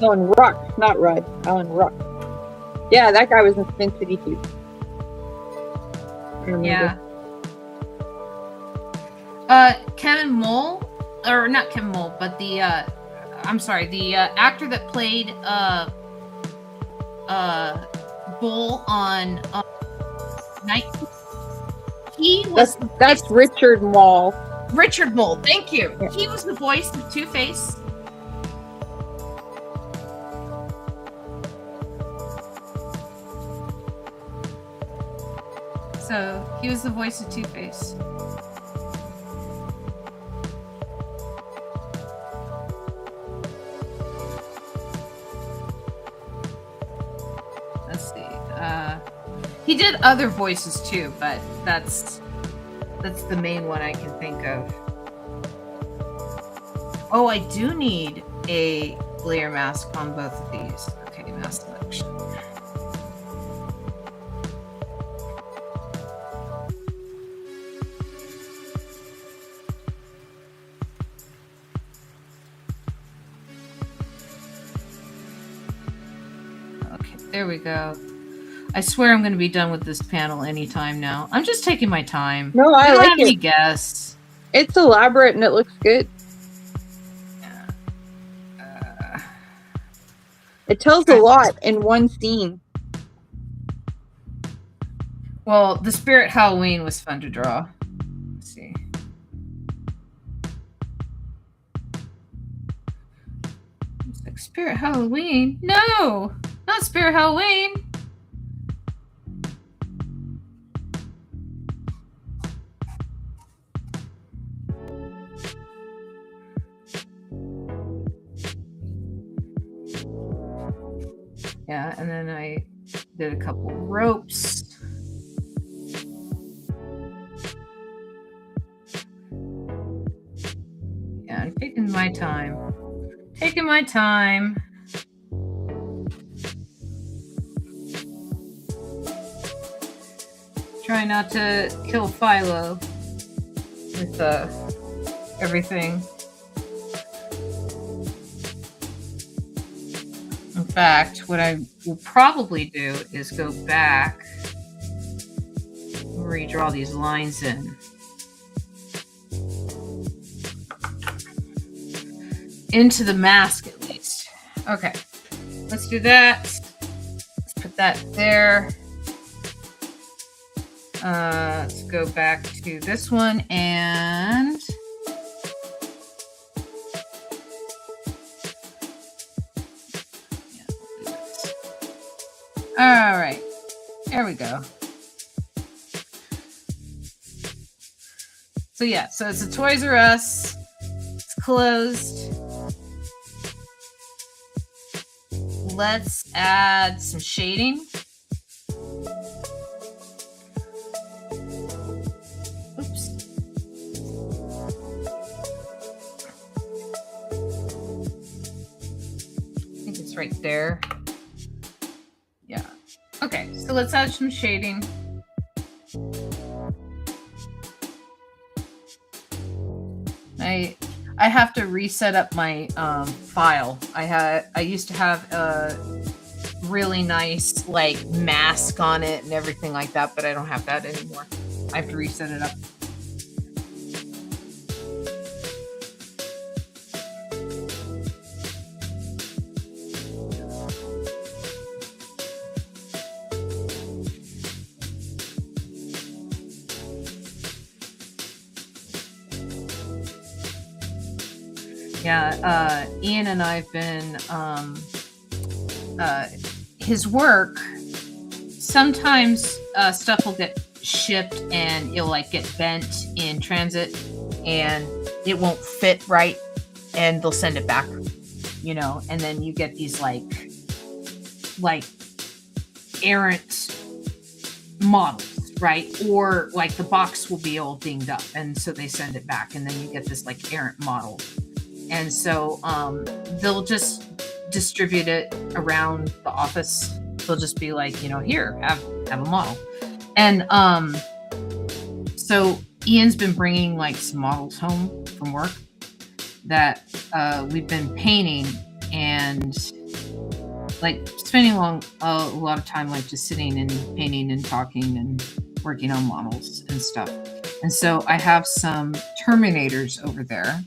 Alan Ruck, not Rudd. Alan Ruck. Yeah, that guy was in Spin City too. Yeah. Kevin Mole, or not Kevin Mole, but the I'm sorry, the actor that played Bull on Night. He was. That's Richard Mole. Richard Mole, thank you. Yeah. He was the voice of Two-Face. So he was the voice of Two-Face. He did other voices too, but that's the main one I can think of. Oh, I do need a layer mask on both of these. Okay, mask selection. Okay, there we go. I swear I'm going to be done with this panel anytime now. I'm just taking my time. No, I don't like have it. any guests. It's elaborate and it looks good. It tells a lot in one scene. Well, the Spirit Halloween was fun to draw. Let's see. It's like Spirit Halloween? No! Not Spirit Halloween! Yeah, and then I did a couple ropes. Yeah, I'm taking my time. Taking my time. Try not to kill Philo with everything. In fact, what I will probably do is go back and redraw these lines in. Into the mask, at least. Okay, let's do that. Let's put that there. Let's go back to this one and all right, there we go. So yeah, so it's a Toys R Us. It's closed. Let's add some shading. Oops. I think it's right there. Yeah. Okay, so let's add some shading. I have to reset up my file. I used to have a really nice like mask on it and everything like that, but I don't have that anymore. I have to reset it up. Yeah, Ian and I've been, his work, sometimes stuff will get shipped and it'll like get bent in transit and it won't fit right and they'll send it back, you know, and then you get these like errant models, right? Or like the box will be all dinged up and so they send it back and then you get this like errant model. And so they'll just distribute it around the office. They'll just be like, you know, here, have a model. And so Ian's been bringing like some models home from work that we've been painting and like spending a lot of time like just sitting and painting and talking and working on models and stuff. And so I have some Terminators over there.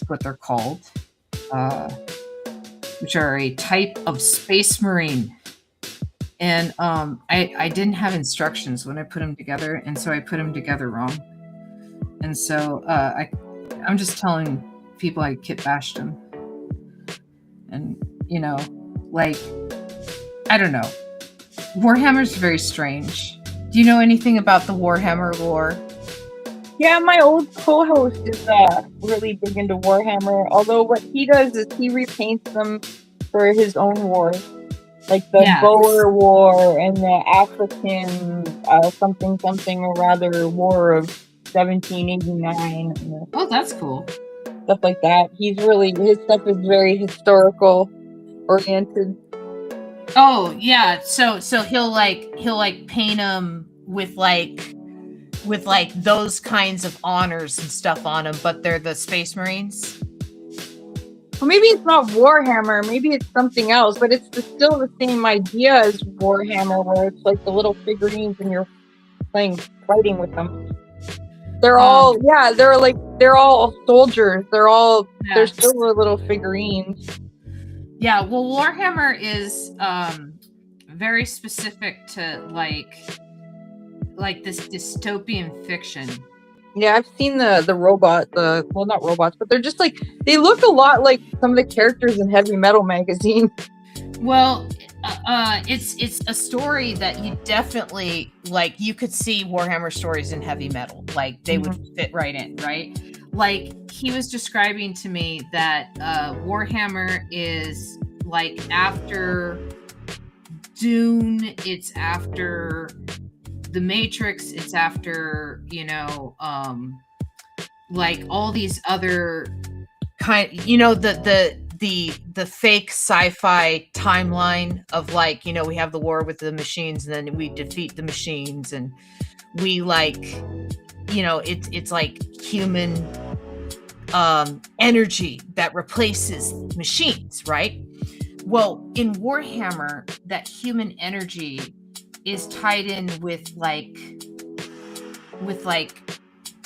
What they're called, which are a type of space marine. And I didn't have instructions when I put them together, and so I put them together wrong. And so I'm just telling people I kit bashed them. And, you know, like, I don't know. Warhammer's very strange. Do you know anything about the Warhammer lore? Yeah, my old co-host is really big into Warhammer, although what he does is he repaints them for his own wars. like the Boer War and the African something or rather War of 1789. Oh, that's cool. Stuff like that. His stuff is very historical oriented. Oh yeah, so he'll paint them with those kinds of honors and stuff on them, but they're the Space Marines. Well, maybe it's not Warhammer, maybe it's something else, but it's still the same idea as Warhammer, where it's like the little figurines and you're fighting with them. They're all they're all soldiers. They're still little figurines. Yeah, well, Warhammer is very specific to like this dystopian fiction. Yeah, I've seen the robot, well, not robots, but they're just like, they look a lot like some of the characters in Heavy Metal magazine. Well, it's a story that you definitely, like, you could see Warhammer stories in Heavy Metal. Like, they would fit right in, right? Like, he was describing to me that Warhammer is, like, after Dune, it's after The Matrix, it's after, like all these other the fake sci-fi timeline of, like, we have the war with the machines and then we defeat the machines and we it's like human energy that replaces machines, right? Well, in Warhammer, that human energy is tied in with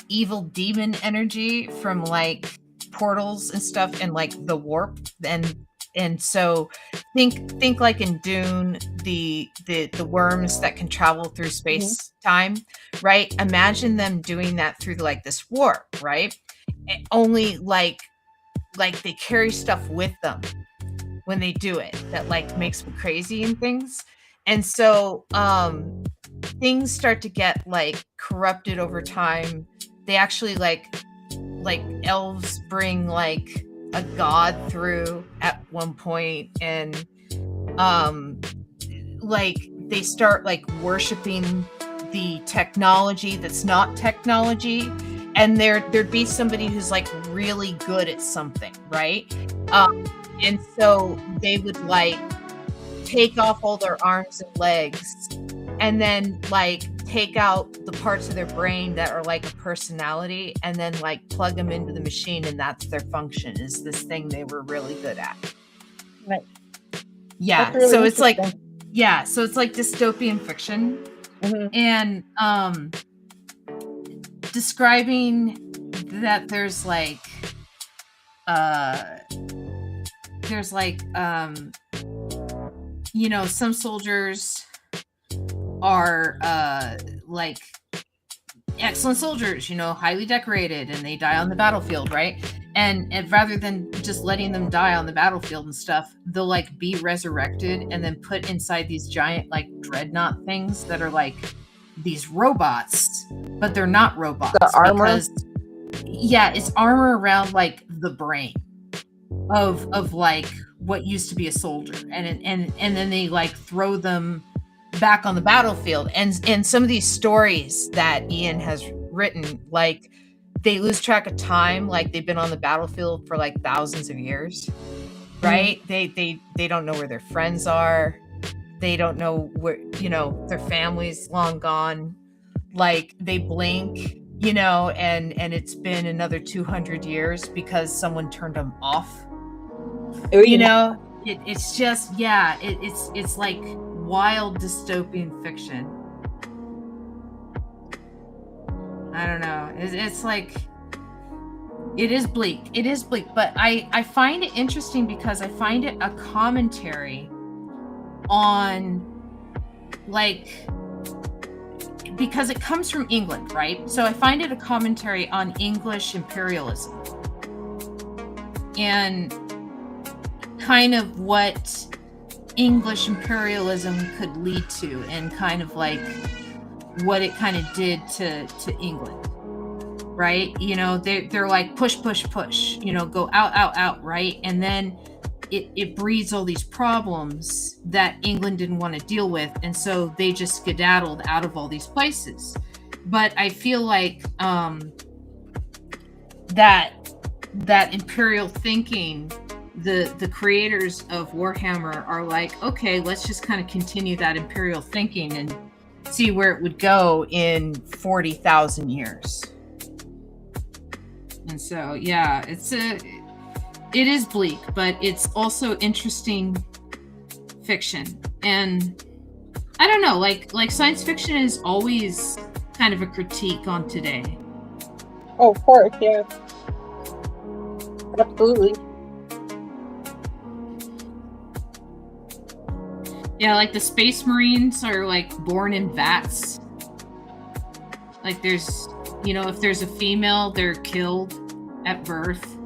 evil demon energy from like portals and stuff and like the warp, and so think like in Dune, the worms that can travel through space time, right? Imagine them doing that through like this warp, right? Only like they carry stuff with them when they do it that like makes them crazy and things. And so things start to get like corrupted over time. They actually like elves bring like a god through at one point, and like they start like worshiping the technology that's not technology, and there'd be somebody who's like really good at something, right? And so they would like take off all their arms and legs and then like take out the parts of their brain that are like a personality and then like plug them into the machine, and that's their function, is this thing they were really good at. Right. Yeah. Really so it's like, yeah. So it's like dystopian fiction. And describing that there's some soldiers are like excellent soldiers, highly decorated, and they die on the battlefield, right? And rather than just letting them die on the battlefield and stuff, they'll like be resurrected and then put inside these giant like dreadnought things that are like these robots, but they're not robots. The armor? Because, yeah, it's armor around like the brain of like what used to be a soldier, and then they like throw them back on the battlefield. And some of these stories that Ian has written, like they lose track of time, like they've been on the battlefield for like thousands of years, right? They don't know where their friends are. They don't know where, their family's long gone. Like they blink, and it's been another 200 years because someone turned them off. It's just, yeah, it's like wild dystopian fiction. I don't know. It's like, it is bleak, but I find it interesting because I find it a commentary on, like, because it comes from England, right? So I find it a commentary on English imperialism and kind of what English imperialism could lead to, and kind of like what it kind of did to England, right? They're like push, go out, right? And then it breeds all these problems that England didn't want to deal with, and so they just skedaddled out of all these places. But I feel like that imperial thinking, the creators of Warhammer are like, okay, let's just kind of continue that imperial thinking and see where it would go in 40,000 years. And so, yeah, it is bleak, but it's also interesting fiction. And I don't know, like science fiction is always kind of a critique on today. Oh, of course, yeah. Absolutely. Yeah, like the Space Marines are like born in vats. Like there's, if there's a female, they're killed at birth.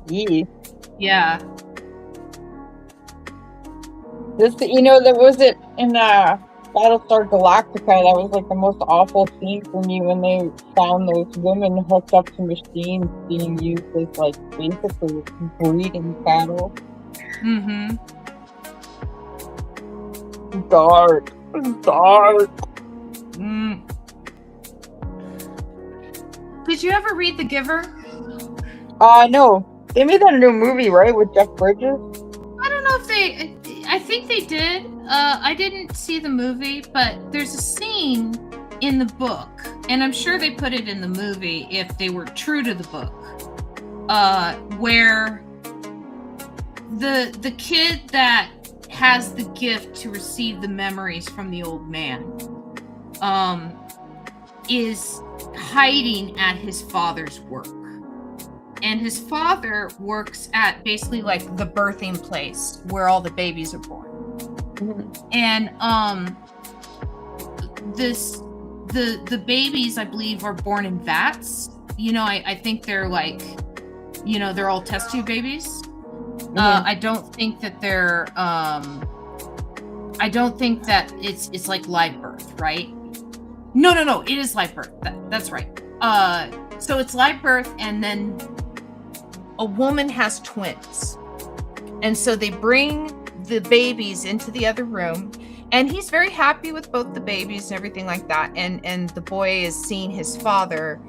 Yeah. This, there was it in Battlestar Galactica. That was like the most awful scene for me when they found those women hooked up to machines being used as like basically breeding cattle. Mm-hmm. Dark. Did you ever read The Giver? No. They made that a new movie, right, with Jeff Bridges? I don't know if I think they did. I didn't see the movie, but there's a scene in the book, and I'm sure they put it in the movie if they were true to the book, where the kid that has the gift to receive the memories from the old man is hiding at his father's work. And his father works at basically like the birthing place where all the babies are born. Mm-hmm. And the babies, I believe, are born in vats. I think they're like, they're all test tube babies. Mm-hmm. I don't think that they're I don't think that it's like live birth, right? No, it is live birth. That's right. So it's live birth, and then a woman has twins, and so they bring the babies into the other room, and he's very happy with both the babies and everything like that, and the boy is seeing his father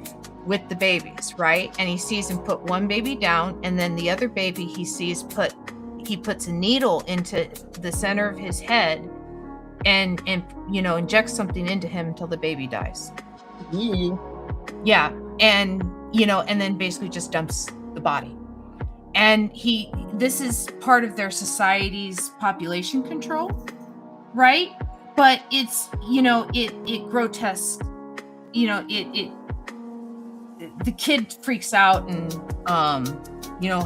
with the babies, right? And he sees him put one baby down, and then the other baby he sees he puts a needle into the center of his head and injects something into him until the baby dies. Yeah, and and then basically just dumps the body. And this is part of their society's population control, right? But it's, it grotesque, the kid freaks out and,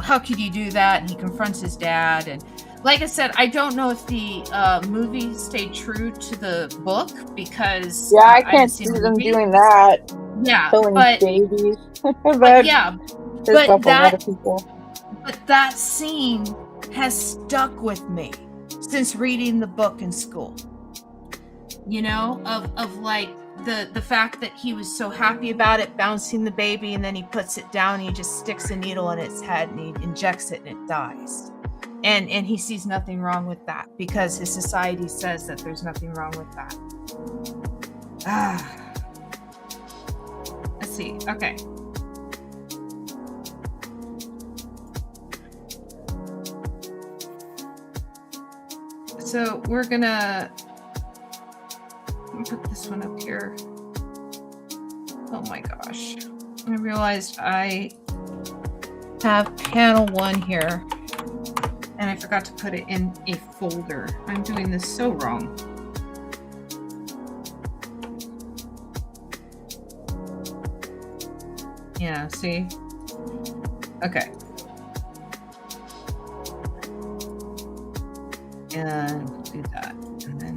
how could you do that? And he confronts his dad. And like I said, I don't know if the movie stayed true to the book because I can't see them doing that. Yeah, killing babies. But that scene has stuck with me since reading the book in school. Of like the fact that he was so happy about it, bouncing the baby, and then he puts it down, and he just sticks a needle in its head and he injects it and it dies. And he sees nothing wrong with that because his society says that there's nothing wrong with that. Let's see. Okay. So we're gonna put this one up here. Oh my gosh. I realized I have panel 1 here and I forgot to put it in a folder. I'm doing this so wrong. Yeah, see? Okay. And we'll do that. And then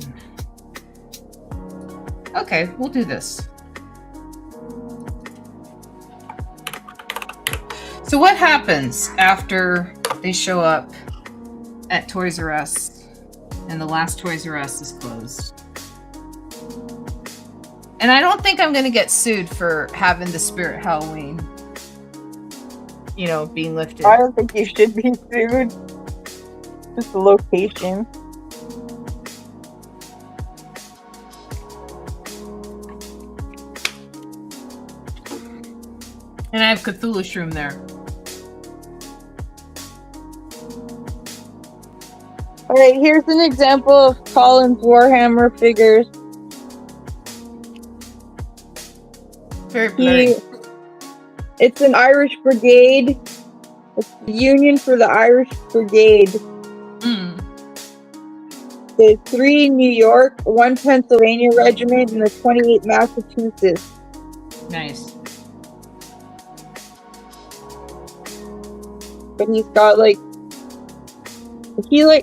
okay, we'll do this. So what happens after they show up at Toys R Us and the last Toys R Us is closed? And I don't think I'm going to get sued for having the Spirit Halloween, being lifted. I don't think you should be sued. just the location. And I have Cthulhu Shroom there. Alright, here's an example of Colin's Warhammer figures. Very blurry. It's an Irish Brigade. It's the Union for the Irish Brigade. There's 3 in New York, 1 Pennsylvania regiment, and the 28 Massachusetts. Nice. But he's got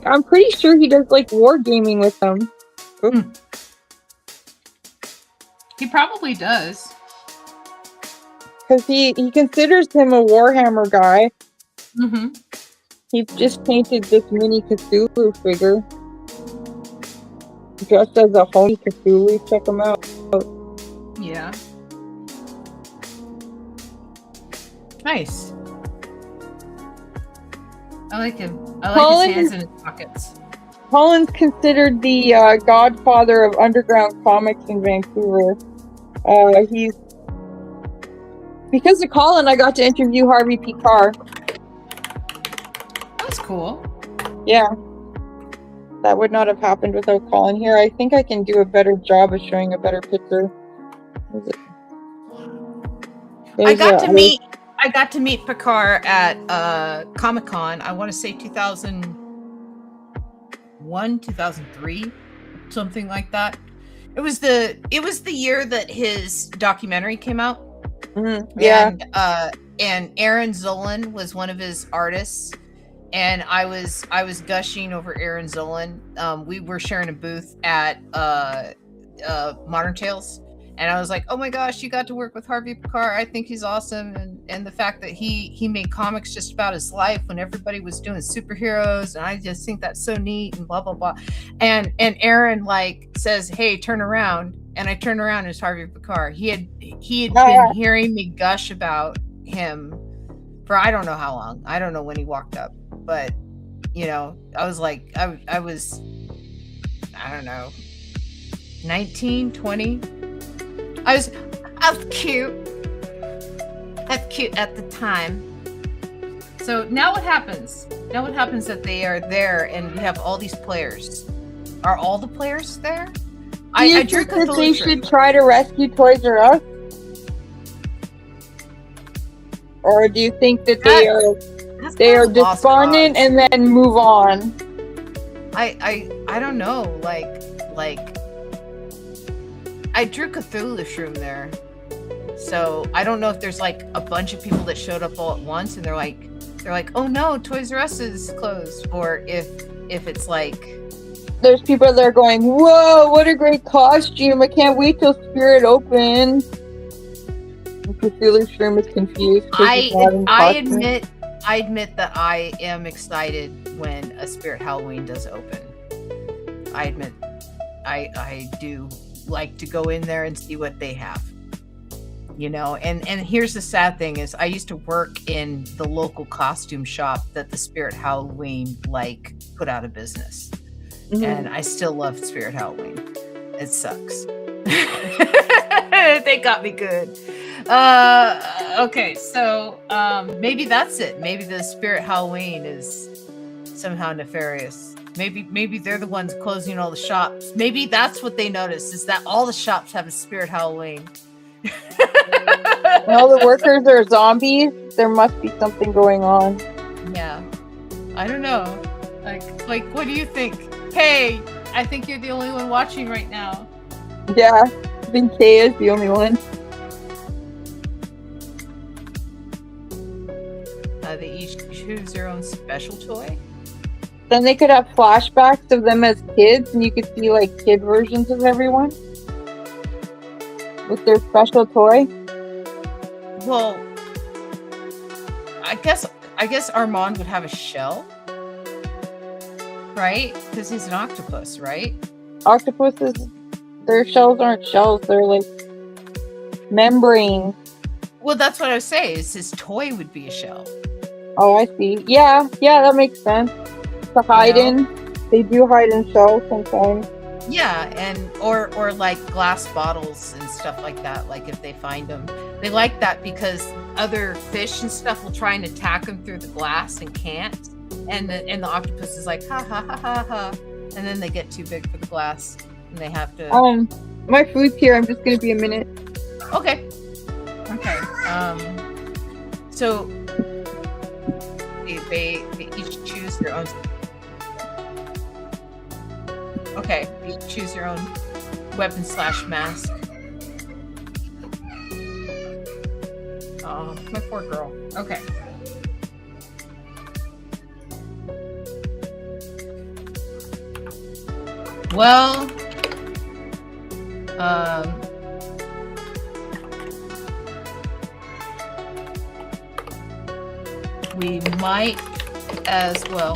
I'm pretty sure he does wargaming with them. He probably does. Because he considers him a Warhammer guy. Mm-hmm. He just painted this mini Cthulhu figure. Dressed as a homie Cthulhu. Check him out. Yeah. Nice. I like him. I like his hands in his pockets. Colin's considered the godfather of underground comics in Vancouver. Because of Colin, I got to interview Harvey Picard. That's cool. Yeah. That would not have happened without Colin here. I think I can do a better job of showing a better picture. I got to meet Picard at Comic-Con. I want to say 2001, 2003, something like that. It was the year that his documentary came out. Mm-hmm. Yeah. And Aaron Zolan was one of his artists, and I was gushing over Aaron Zolan. We were sharing a booth at Modern Tales, and I was like, oh my gosh, you got to work with Harvey Picard. I think he's awesome. And the fact that he made comics just about his life when everybody was doing superheroes. And I just think that's so neat and blah, blah, blah. And Aaron says, hey, turn around. And I turned around and it's Harvey Picard. He had been hearing me gush about him for I don't know how long. I don't know when he walked up, but I was like, I was, I don't know, 19, 20. I was cute. That's cute at the time. So now what happens? Now what happens that they are there and we have all these players. Are all the players there? Do you think that they should try to rescue Toys R Us? Or do you think that they are despondent and then move on? I don't know. I drew Cthulhu Shroom there. So I don't know if there's a bunch of people that showed up all at once and they're like, oh no, Toys R Us is closed. Or if it's there's people that are going, whoa, what a great costume. I can't wait till Spirit opens. Cthulhu Shroom is confused. I admit that I am excited when a Spirit Halloween does open. I admit I do like to go in there and see what they have. And here's the sad thing is I used to work in the local costume shop that the Spirit Halloween put out of business. Mm-hmm. And I still love Spirit Halloween. It sucks. They got me good. Okay, so maybe that's it. Maybe the Spirit Halloween is somehow nefarious. Maybe they're the ones closing all the shops. Maybe that's what they noticed is that all the shops have a Spirit Halloween. When all the workers are zombies, there must be something going on. Yeah. I don't know. What do you think? Hey, I think you're the only one watching right now. Yeah, I think Kay is the only one. They each choose their own special toy. Then they could have flashbacks of them as kids, and you could see kid versions of everyone with their special toy. Well, I guess Armand would have a shell, right? Because he's an octopus, right? Octopuses, their shells aren't shells; they're membrane. Well, that's what I was saying. Is his toy would be a shell. Oh, I see. Yeah, that makes sense. to hide know? in. They do hide in shells sometimes. Yeah, and or like glass bottles and stuff like that. Like if they find them, they like that because other fish and stuff will try and attack them through the glass and can't. And the octopus is like ha ha ha ha ha, and then they get too big for the glass and they have to. My food's here. I'm just gonna be a minute. Okay. Okay. So they each choose their own. Okay, you choose your own weapon / mask. Oh, my poor girl. Okay. Well, we might as well.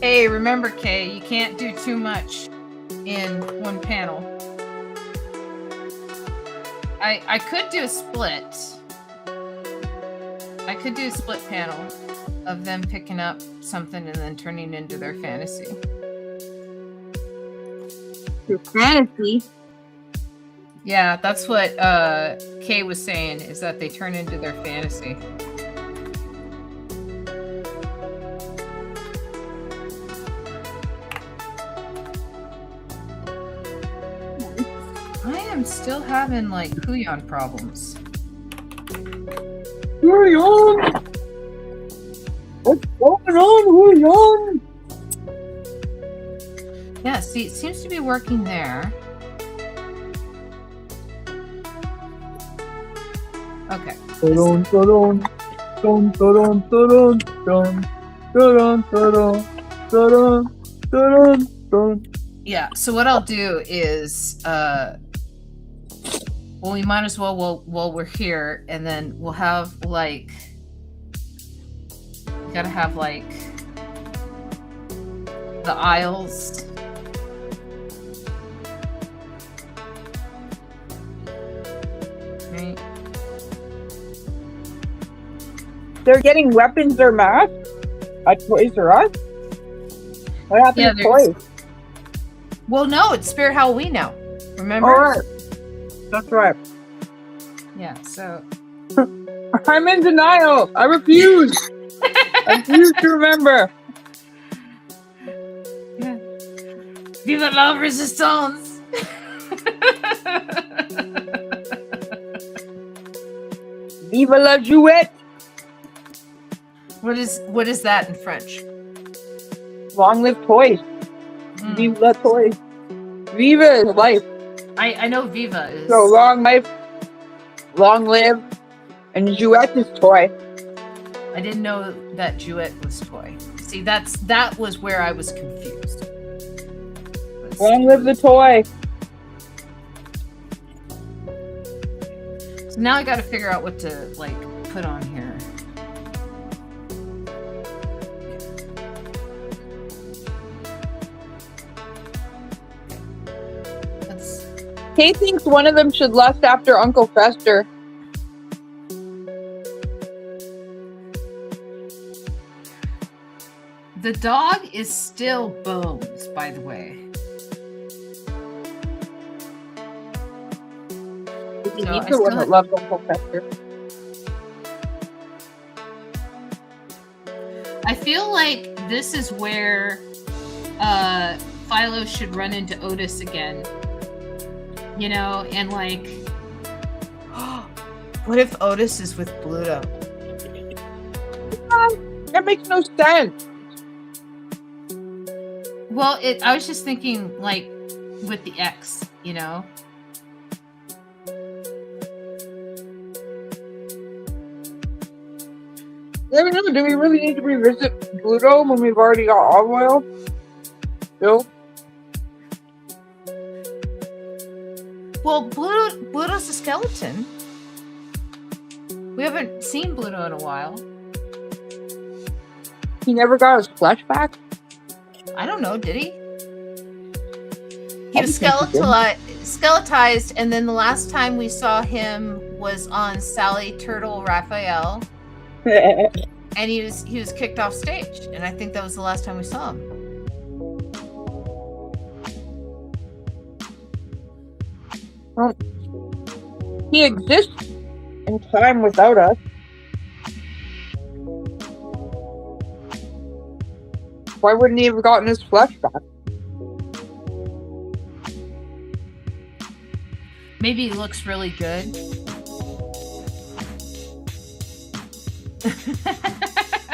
Hey, remember, Kay, you can't do too much in one panel. I could do a split. I could do a split panel of them picking up something and then turning into their fantasy. Your fantasy? Yeah, that's what Kay was saying, is that they turn into their fantasy. I am still having like Huyon problems. Huyon! What's going on, Huyon? Yeah, see, it seems to be working there. Okay. Dun, dun, dun, dun, dun, dun, dun, dun, dun, dun, dun. Yeah, so what I'll do is, well, we might as well while we're here, and then we'll have like, we gotta have like the aisles. Right. They're getting weapons or masks at Toys R Us? What happened to toys? Well, no, it's Spirit Halloween now. Remember? All right. That's right. Yeah, so. I'm in denial. I refuse. I refuse to remember. Yeah. Viva la resistance! Viva la jouette. What is that in French? Long live toys. Viva la toys. Viva is life. I know Viva is. So long life, long live, and jouette is toy. I didn't know that jouette was toy. See, that was where I was confused. Long live the toy. So now I got to figure out what to like put on here. Kay thinks one of them should lust after Uncle Fester. The dog is still Bones, by the way. He's the one that loves Uncle Fester. I feel like this is where Philo should run into Otis again. You know, and like, what if Otis is with Bluto? That makes no sense. Well, I was just thinking, like, with the X, you know? I don't know, do we really need to revisit Bluto when we've already got olive oil? Bill? Well, Bluto's a skeleton. We haven't seen Bluto in a while. He never got his flesh back? I don't know, did he? He was skeletized, and then the last time we saw him was on Sally Turtle Raphael, and he was kicked off stage, and I think that was the last time we saw him. Well, he exists in time without us. Why wouldn't he have gotten his flesh back? Maybe he looks really good.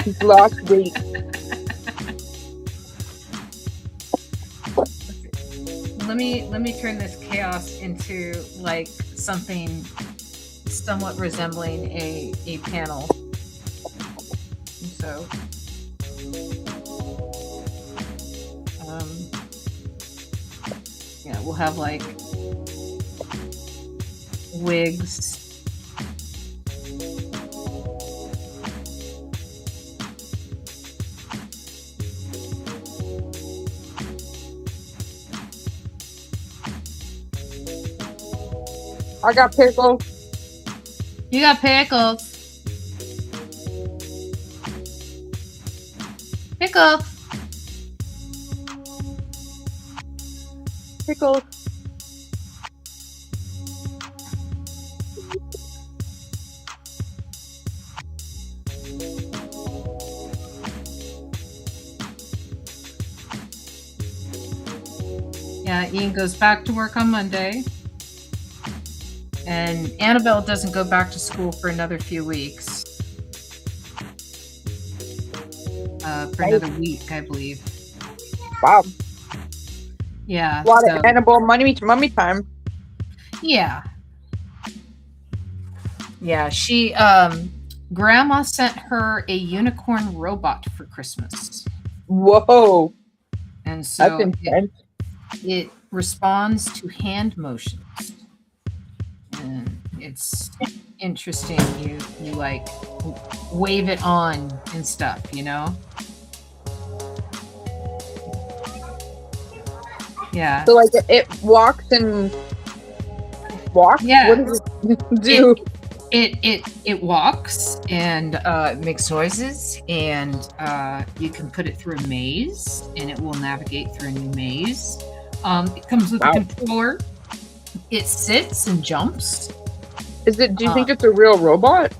He's lost weight. Let me turn this chaos into like something somewhat resembling a panel. So yeah, we'll have like wigs. I got pickles. You got pickles. Pickles. Pickles. Yeah, Ian goes back to work on Monday. And Annabelle doesn't go back to school for another few weeks. For another week, I believe. Wow. Yeah. A lot of Annabelle mummy time. Yeah. Yeah, she Grandma sent her a unicorn robot for Christmas. Whoa. And so that's intense. It responds to hand motions. And it's interesting. You like wave it on and stuff, you know? Yeah. So like it walks and walks? Yeah. What does it do? It walks and makes noises, and you can put it through a maze, and it will navigate through a new maze. It comes with a controller. It sits and jumps. Do you think it's a real robot?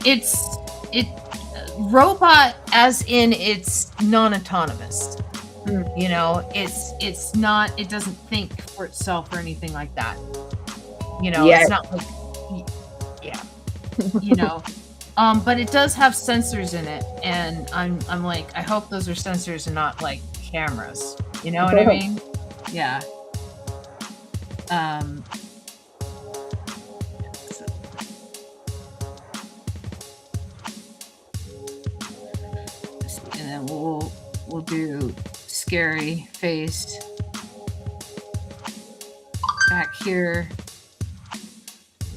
It's robot as in it's non-autonomous. You know, it's not, it doesn't think for itself or anything like that. You know, It's not like, yeah, you know, but it does have sensors in it, and I'm like, I hope those are sensors and not like cameras. You know what I mean? Yeah. And then we'll do scary face back here,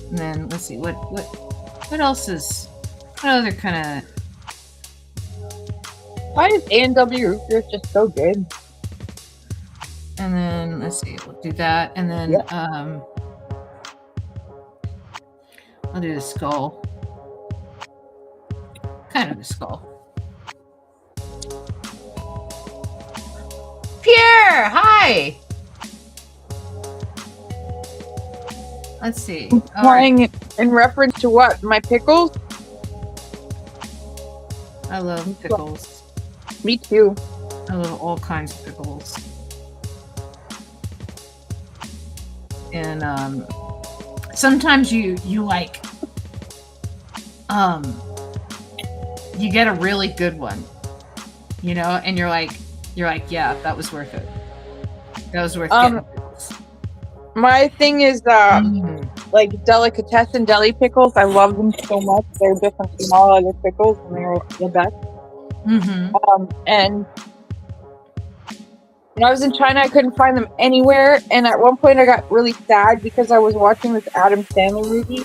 and then let's see what else is, what other kind of. Why is A&W just so good? And then let's see, we'll do that, and then I'll do the skull, kind of the skull. Pierre, hi. Let's see. Playing in reference to what? My pickles? I love pickles. Me too. I love all kinds of pickles. And sometimes you like you get a really good one, you know, and you're like, yeah, that was worth it. That was worth getting. My thing is like delicatessen deli pickles. I love them so much. They're different from all other pickles, and they're the best. And when I was in China, I couldn't find them anywhere. And at one point, I got really sad because I was watching this Adam Sandler movie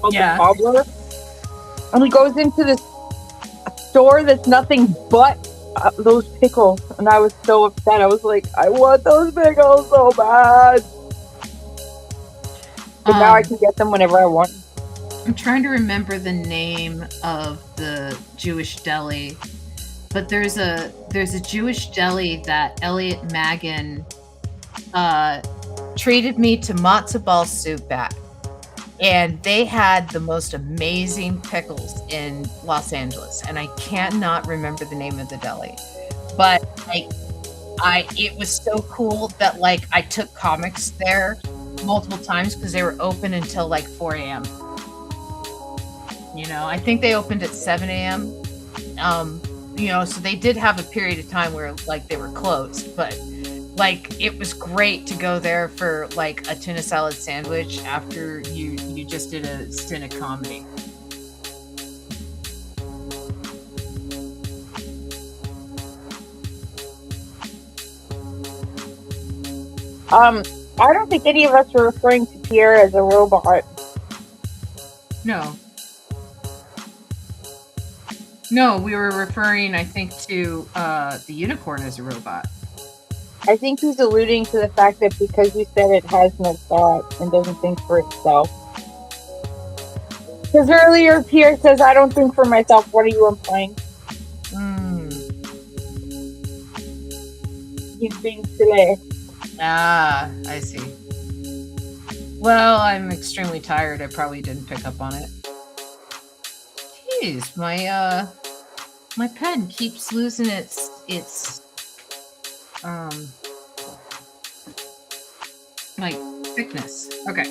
called The Cobbler. And he goes into this store that's nothing but those pickles, and I was so upset. I was like, I want those pickles so bad. But now I can get them whenever I want. I'm trying to remember the name of the Jewish deli, but there's a Jewish deli that Elliot Magan treated me to matzo ball soup at, and they had the most amazing pickles in Los Angeles, and I cannot remember the name of the deli, but like it was so cool that like I took comics there multiple times because they were open until like 4 a.m. You know, I think they opened at 7 a.m. You know, so they did have a period of time where like they were closed, but like it was great to go there for like a tuna salad sandwich after you just did a stint of comedy. I don't think any of us are referring to Pierre as a robot. No. No, we were referring, I think, to the unicorn as a robot. I think he's alluding to the fact that because you said it has no thought and doesn't think for itself. Because earlier Pierre says, I don't think for myself. What are you implying? He's being silly. Ah, I see. Well, I'm extremely tired. I probably didn't pick up on it. Jeez, my pen keeps losing its like thickness. Okay.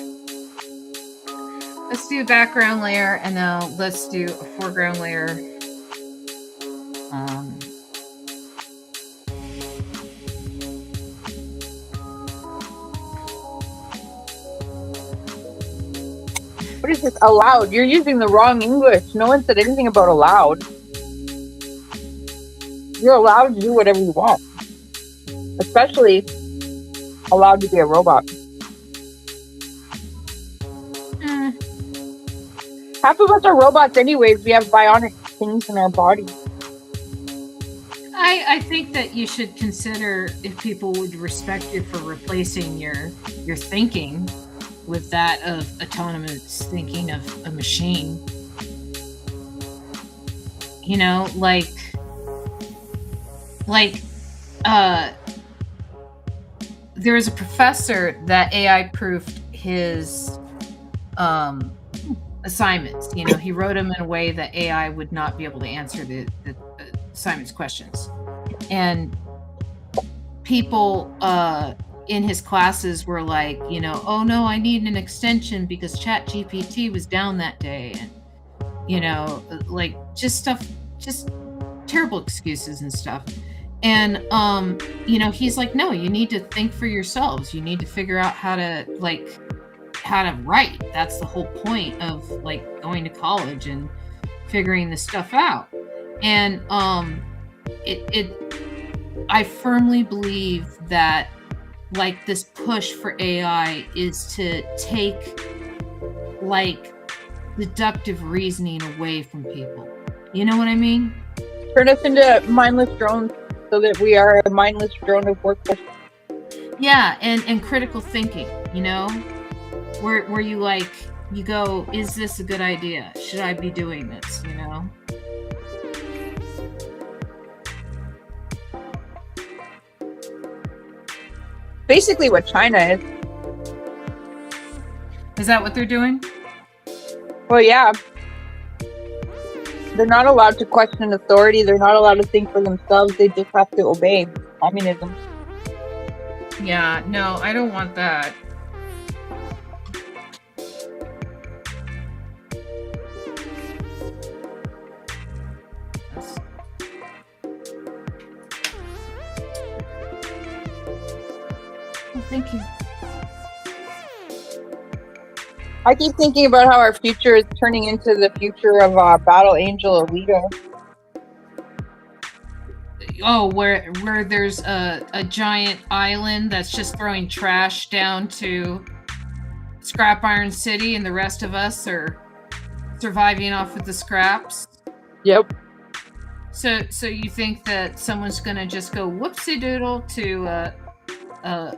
Let's do a background layer, and now let's do a foreground layer. What is this? Allowed? You're using the wrong English. No one said anything about allowed. You're allowed to do whatever you want. Especially allowed to be a robot. Half of us are robots anyways. We have bionic things in our body. I think that you should consider if people would respect you for replacing your thinking with that of autonomous thinking of a machine. You know, like there was a professor that AI proofed his assignments. You know, he wrote them in a way that AI would not be able to answer the assignment's questions. And people in his classes were like, you know, oh no, I need an extension because ChatGPT was down that day. And, you know, like just terrible excuses and stuff. And, you know, he's like, no, you need to think for yourselves. You need to figure out how to write. That's the whole point of like going to college and figuring this stuff out. And, I firmly believe that like this push for AI is to take like deductive reasoning away from people. You know what I mean? Turn us into mindless drones so that we are a mindless drone of workforce. Yeah, and critical thinking, you know? Where you like, you go, is this a good idea? Should I be doing this, you know? Basically what China is. Is that what they're doing? Well, yeah. They're not allowed to question authority. They're not allowed to think for themselves. They just have to obey. Communism. Yeah, no, I don't want that. Thank you. I keep thinking about how our future is turning into the future of Battle Angel Alita. Oh, where there's a giant island that's just throwing trash down to Scrap Iron City, and the rest of us are surviving off of the scraps. Yep. So you think that someone's gonna just go whoopsie doodle to a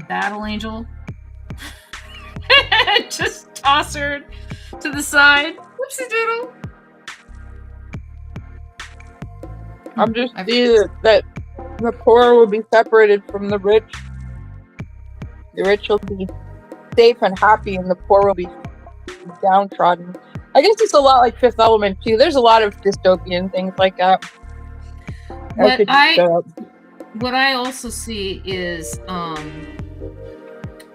battle angel, just toss her to the side, whoopsie doodle? I'm just seeing that the poor will be separated from the rich. The rich will be safe and happy, and the poor will be downtrodden. I guess it's a lot like Fifth Element too. There's a lot of dystopian things like that. What I also see is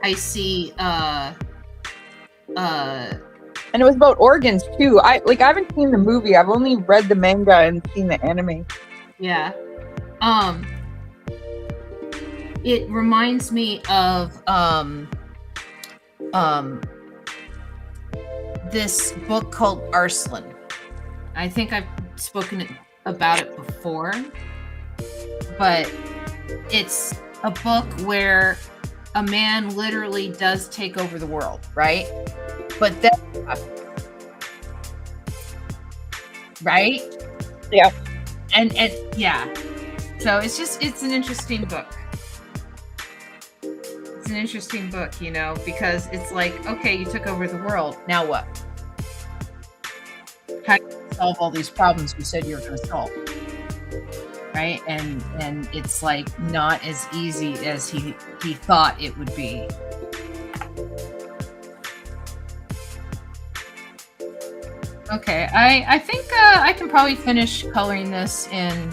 I see and it was about organs too. I haven't seen the movie. I've only read the manga and seen the anime. Yeah. It reminds me of this book called Arslan. I think I've spoken about it before, but it's a book where a man literally does take over the world, right? But then, right? Yeah. And yeah. So it's an interesting book. It's an interesting book, you know, because it's like, okay, you took over the world. Now what? How do you solve all these problems you said you were going to solve? Right? And it's like not as easy as he thought it would be. Okay, I think I can probably finish coloring this in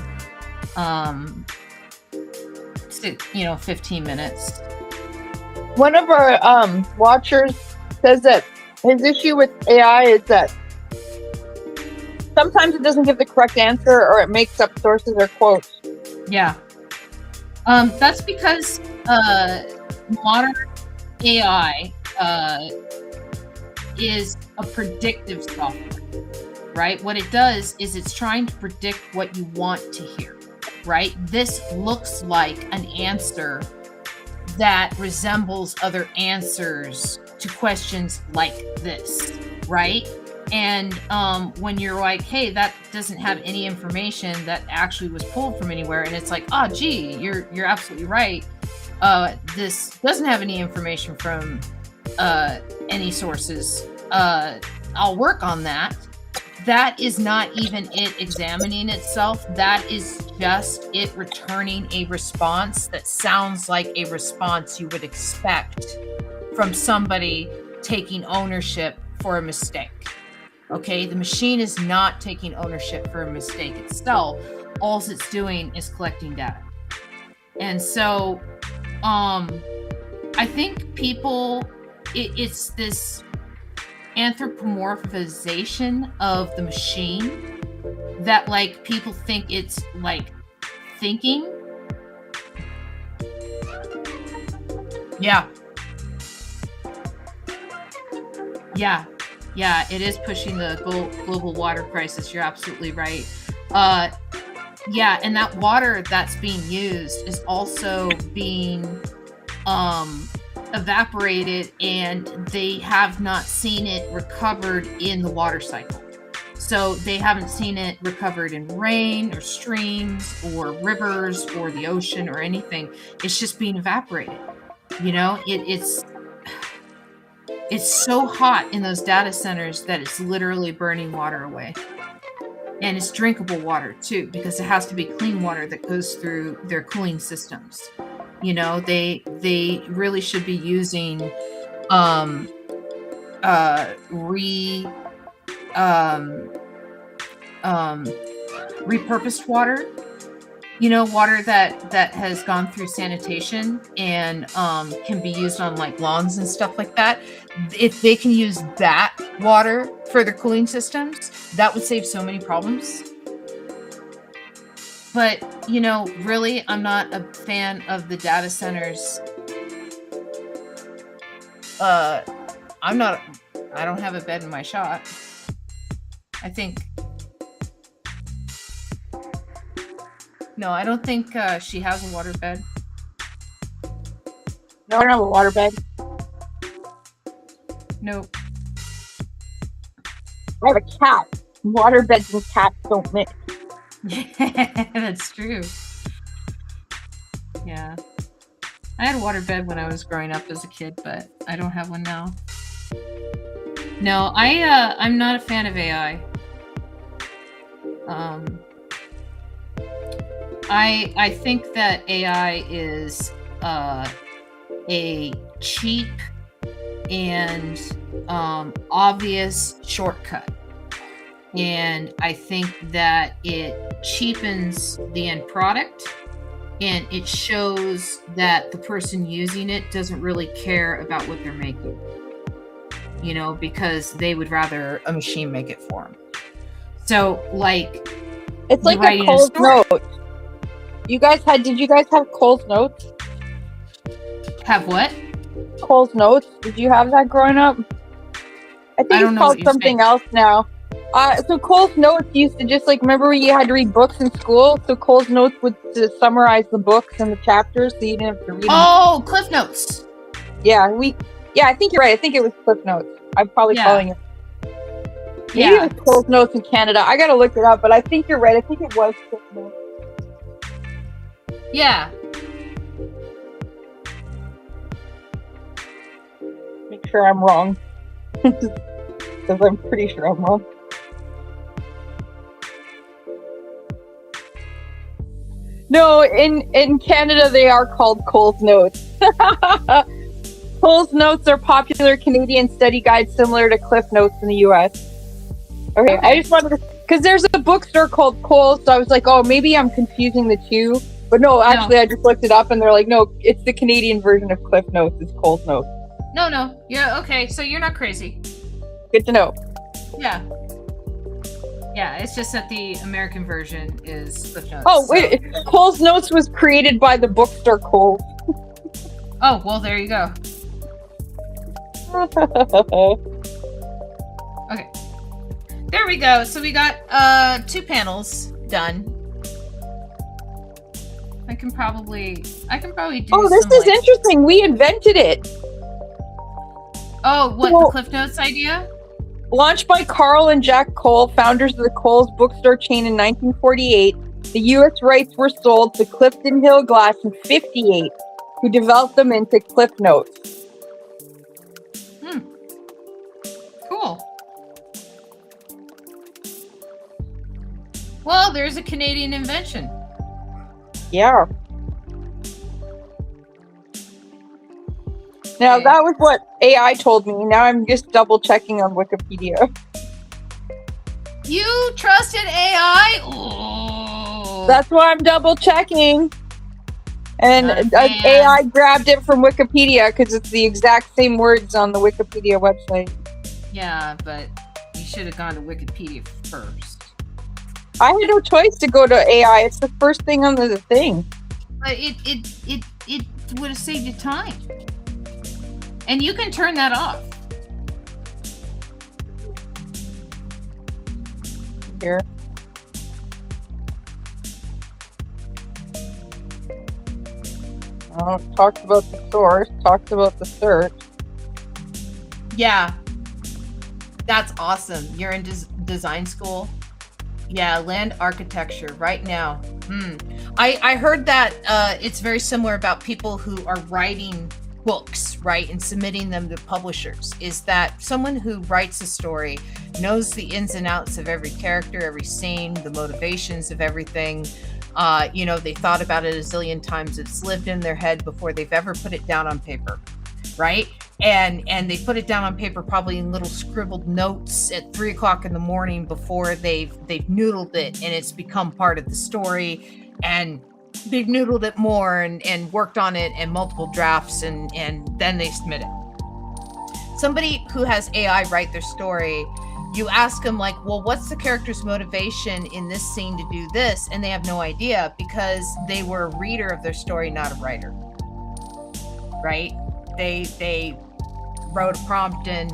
15 minutes. One of our watchers says that his issue with AI is that sometimes it doesn't give the correct answer, or it makes up sources or quotes. Yeah. That's because modern AI is a predictive software, right? What it does is it's trying to predict what you want to hear, right? This looks like an answer that resembles other answers to questions like this, right? And when you're like, hey, that doesn't have any information that actually was pulled from anywhere, and it's like, oh, gee, you're absolutely right. This doesn't have any information from any sources. I'll work on that. That is not even it examining itself. That is just it returning a response that sounds like a response you would expect from somebody taking ownership for a mistake. Okay, the machine is not taking ownership for a mistake itself. All it's doing is collecting data. And so I think people, it's this anthropomorphization of the machine that like people think it's like thinking. Yeah, it is pushing the global water crisis. You're absolutely right. Yeah, and that water that's being used is also being evaporated, and they have not seen it recovered in the water cycle. So they haven't seen it recovered in rain or streams or rivers or the ocean or anything. It's just being evaporated. You know, it's so hot in those data centers that it's literally burning water away. And it's drinkable water too, because it has to be clean water that goes through their cooling systems. You know, they really should be using repurposed water. You know, water that has gone through sanitation and can be used on like lawns and stuff like that. If they can use that water for their cooling systems, that would save so many problems. But, you know, really, I'm not a fan of the data centers. I don't have a bed in my shop. I don't think she has a water bed. No, I don't have a water bed. Nope. I have a cat. Water beds and cats don't mix. That's true. Yeah. I had a waterbed when I was growing up as a kid, but I don't have one now. No, I'm not a fan of AI. Um, I think that AI is a cheap and obvious shortcut. And I think that it cheapens the end product, and it shows that the person using it doesn't really care about what they're making, because they would rather a machine make it for them. So, like, It's like a Cole's note. Did you guys have Cole's notes? Have what? Cole's notes. Did you have that growing up? I think it's called something else now. So Cole's notes used to just remember when you had to read books in school? So Cole's notes would summarize the books and the chapters, so you didn't have to read them. Oh, Cliff Notes. Yeah, I think you're right. I think it was Cliff Notes. I'm probably calling it. Maybe it was Cole's Notes in Canada. I gotta look it up, but I think you're right. I think it was Cliff Notes. Yeah. Make sure I'm wrong. Because I'm pretty sure I'm wrong. No, in Canada they are called Cole's Notes. Cole's Notes are popular Canadian study guides similar to Cliff Notes in the US. Okay, I just wanted to, because there's a bookstore called Cole's, so I was like, oh, maybe I'm confusing the two. But no, actually, I just looked it up and they're like, no, it's the Canadian version of Cliff Notes. It's Cole's Notes. No. Yeah, okay, so you're not crazy. Good to know. Yeah. Yeah, it's just that the American version is Cliff Notes. Oh, wait. So. Cole's Notes was created by the bookstore Cole. Oh, well, there you go. Okay. There we go. So we got 2 panels done. I can probably do Oh, this is interesting. We invented it. Oh, what, the Cliff Notes idea? Launched by Carl and Jack Cole, founders of the Cole's bookstore chain in 1948, the U.S. rights were sold to Clifton Hill Glass in 1958, who developed them into Cliff Notes. Cool. Well, there's a Canadian invention. Yeah. Now, that was what AI told me. Now I'm just double checking on Wikipedia. You trusted AI? Oh. That's why I'm double checking. And AI grabbed it from Wikipedia because it's the exact same words on the Wikipedia website. Yeah, but you should have gone to Wikipedia first. I had no choice to go to AI. It's the first thing on the thing. But it would have saved you time. And you can turn that off. Here. Oh, talks about the source, talks about the search. Yeah. That's awesome. You're in design school? Yeah, land architecture right now. I heard that it's very similar about people who are writing books, right, and submitting them to publishers, is that someone who writes a story knows the ins and outs of every character, every scene, the motivations of everything. They thought about it a zillion times. It's lived in their head before they've ever put it down on paper, right? And they put it down on paper probably in little scribbled notes at 3:00 in the morning before they've noodled it, and it's become part of the story, and they've noodled it more and worked on it in multiple drafts, and then they submit it. Somebody who has AI write their story, you ask them like, well, what's the character's motivation in this scene to do this? And they have no idea because they were a reader of their story, not a writer, right? They wrote a prompt in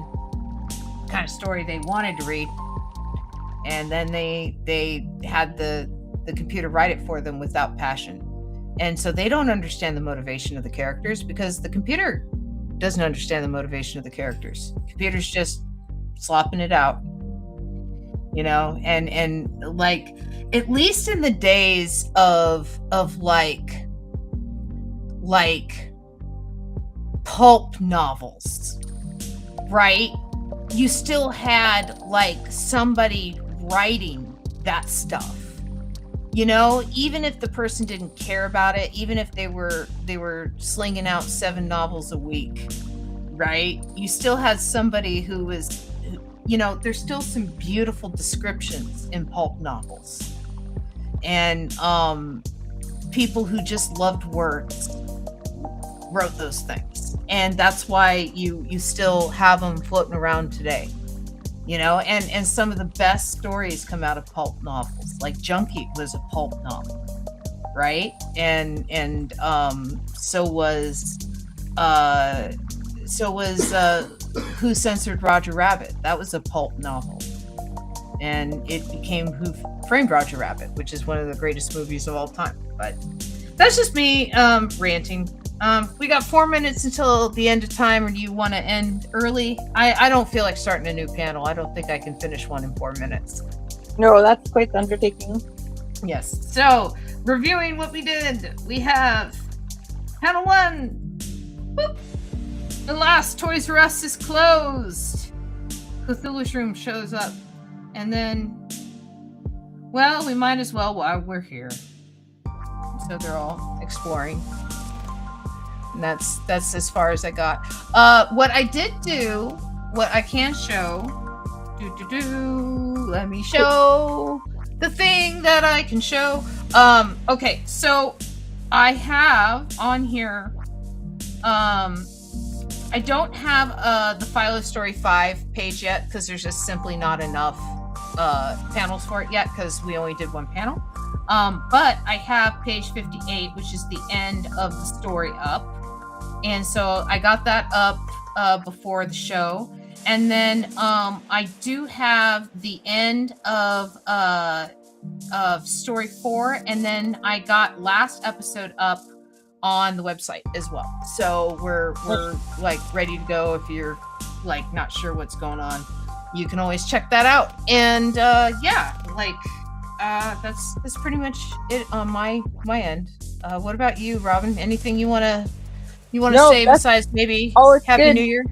kind of story they wanted to read, and then they had the computer write it for them without passion. And so they don't understand the motivation of the characters because the computer doesn't understand the motivation of the characters. Computer's just slopping it out. and like, at least in the days of like pulp novels, right? You still had like somebody writing that stuff, even if the person didn't care about it, even if they were slinging out 7 novels a week, right? You still had somebody who was, there's still some beautiful descriptions in pulp novels, and people who just loved words wrote those things, and that's why you still have them floating around today, and some of the best stories come out of pulp novels. Like Junkie was a pulp novel, right? And so was Who Censored Roger Rabbit. That was a pulp novel, and it became Who Framed Roger Rabbit, which is one of the greatest movies of all time. But that's just me ranting. We got 4 minutes until the end of time, or do you want to end early? I don't feel like starting a new panel. I don't think I can finish one in 4 minutes. No, that's quite the undertaking. Yes. So, reviewing what we did, we have panel 1. Boop. The last Toys R Us is closed. Cthulhu's room shows up, and then, well, we might as well while we're here. So they're all exploring. And that's as far as I got. What I did do, what I can show, let me show the thing that I can show. Okay, so I have on here, I don't have the Philo Story 5 page yet, because there's just simply not enough panels for it yet, because we only did one panel. But I have page 58, which is the end of the story up. And so I got that up before the show. And then I do have the end of story 4. And then I got last episode up on the website as well. So we're like ready to go. If you're like not sure what's going on, you can always check that out. And that's pretty much it on my end. What about you, Robin? Anything you want to say besides maybe Happy New Year?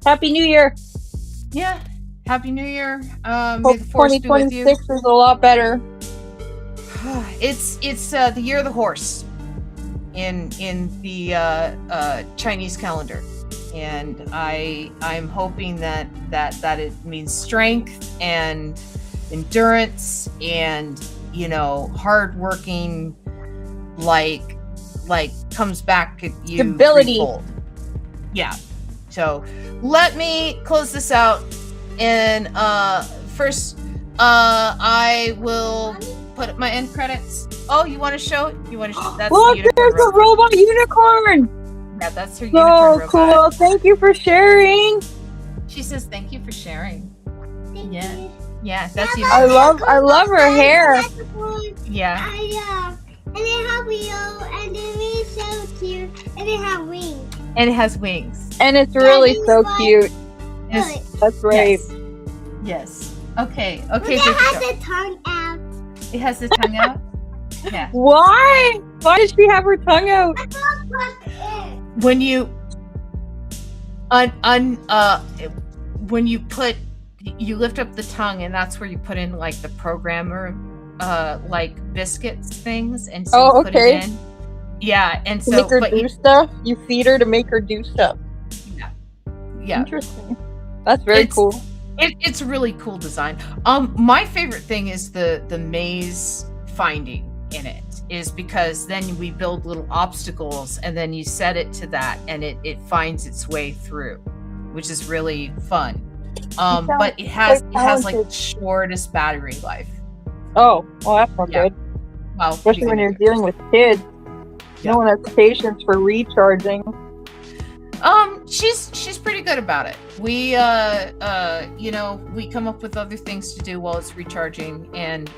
Happy New Year. Yeah. Happy New Year. Hope May the force be with you. 2026 is a lot better. It's the year of the horse in the Chinese calendar. And I'm hoping that it means strength and endurance and hardworking, like comes back at you stability. Threefold. Yeah. So let me close this out, and first I will put up my end credits. Oh, you want to show it? That's look, the there's a robot unicorn. Yeah, that's her unicorn robot. Cool. Thank you for sharing. She says thank you for sharing. Yeah, that's you. I love her hair. Yeah. And it has wheels, and it is so cute, and it has wings. And it has wings. And it's really so cute. That's right. Yes. Okay. But it has the tongue out. It has the tongue out? Yeah. Why? Why does she have her tongue out? When you when you lift up the tongue, and that's where you put in like the programmer like biscuits things, and so you put it in. Yeah, and to so make her do stuff. You feed her to make her do stuff. Yeah. Interesting. That's very cool. It's a really cool design. My favorite thing is the maze finding in it, is because then we build little obstacles, and then you set it to that, and it finds its way through, which is really fun. But it has like the shortest battery life. Oh, well, that's not good. Well, especially when you're dealing with kids. Yeah. No one has patience for recharging. She's pretty good about it. We we come up with other things to do while it's recharging, and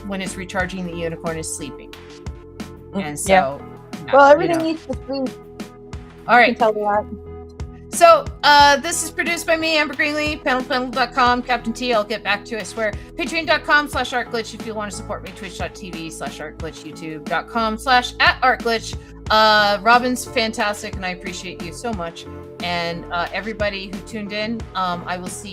when it's recharging, the unicorn is sleeping. And so, well, everything needs to sleep. All right. Tell me that. So, this is produced by me, Amber Greenlee, panelpanel.com, Captain T, I'll get back to you, I swear. Patreon.com/ArtGlitch if you want to support me, twitch.tv/ArtGlitch, youtube.com/@ArtGlitch. Robin's fantastic, and I appreciate you so much. And everybody who tuned in, I will see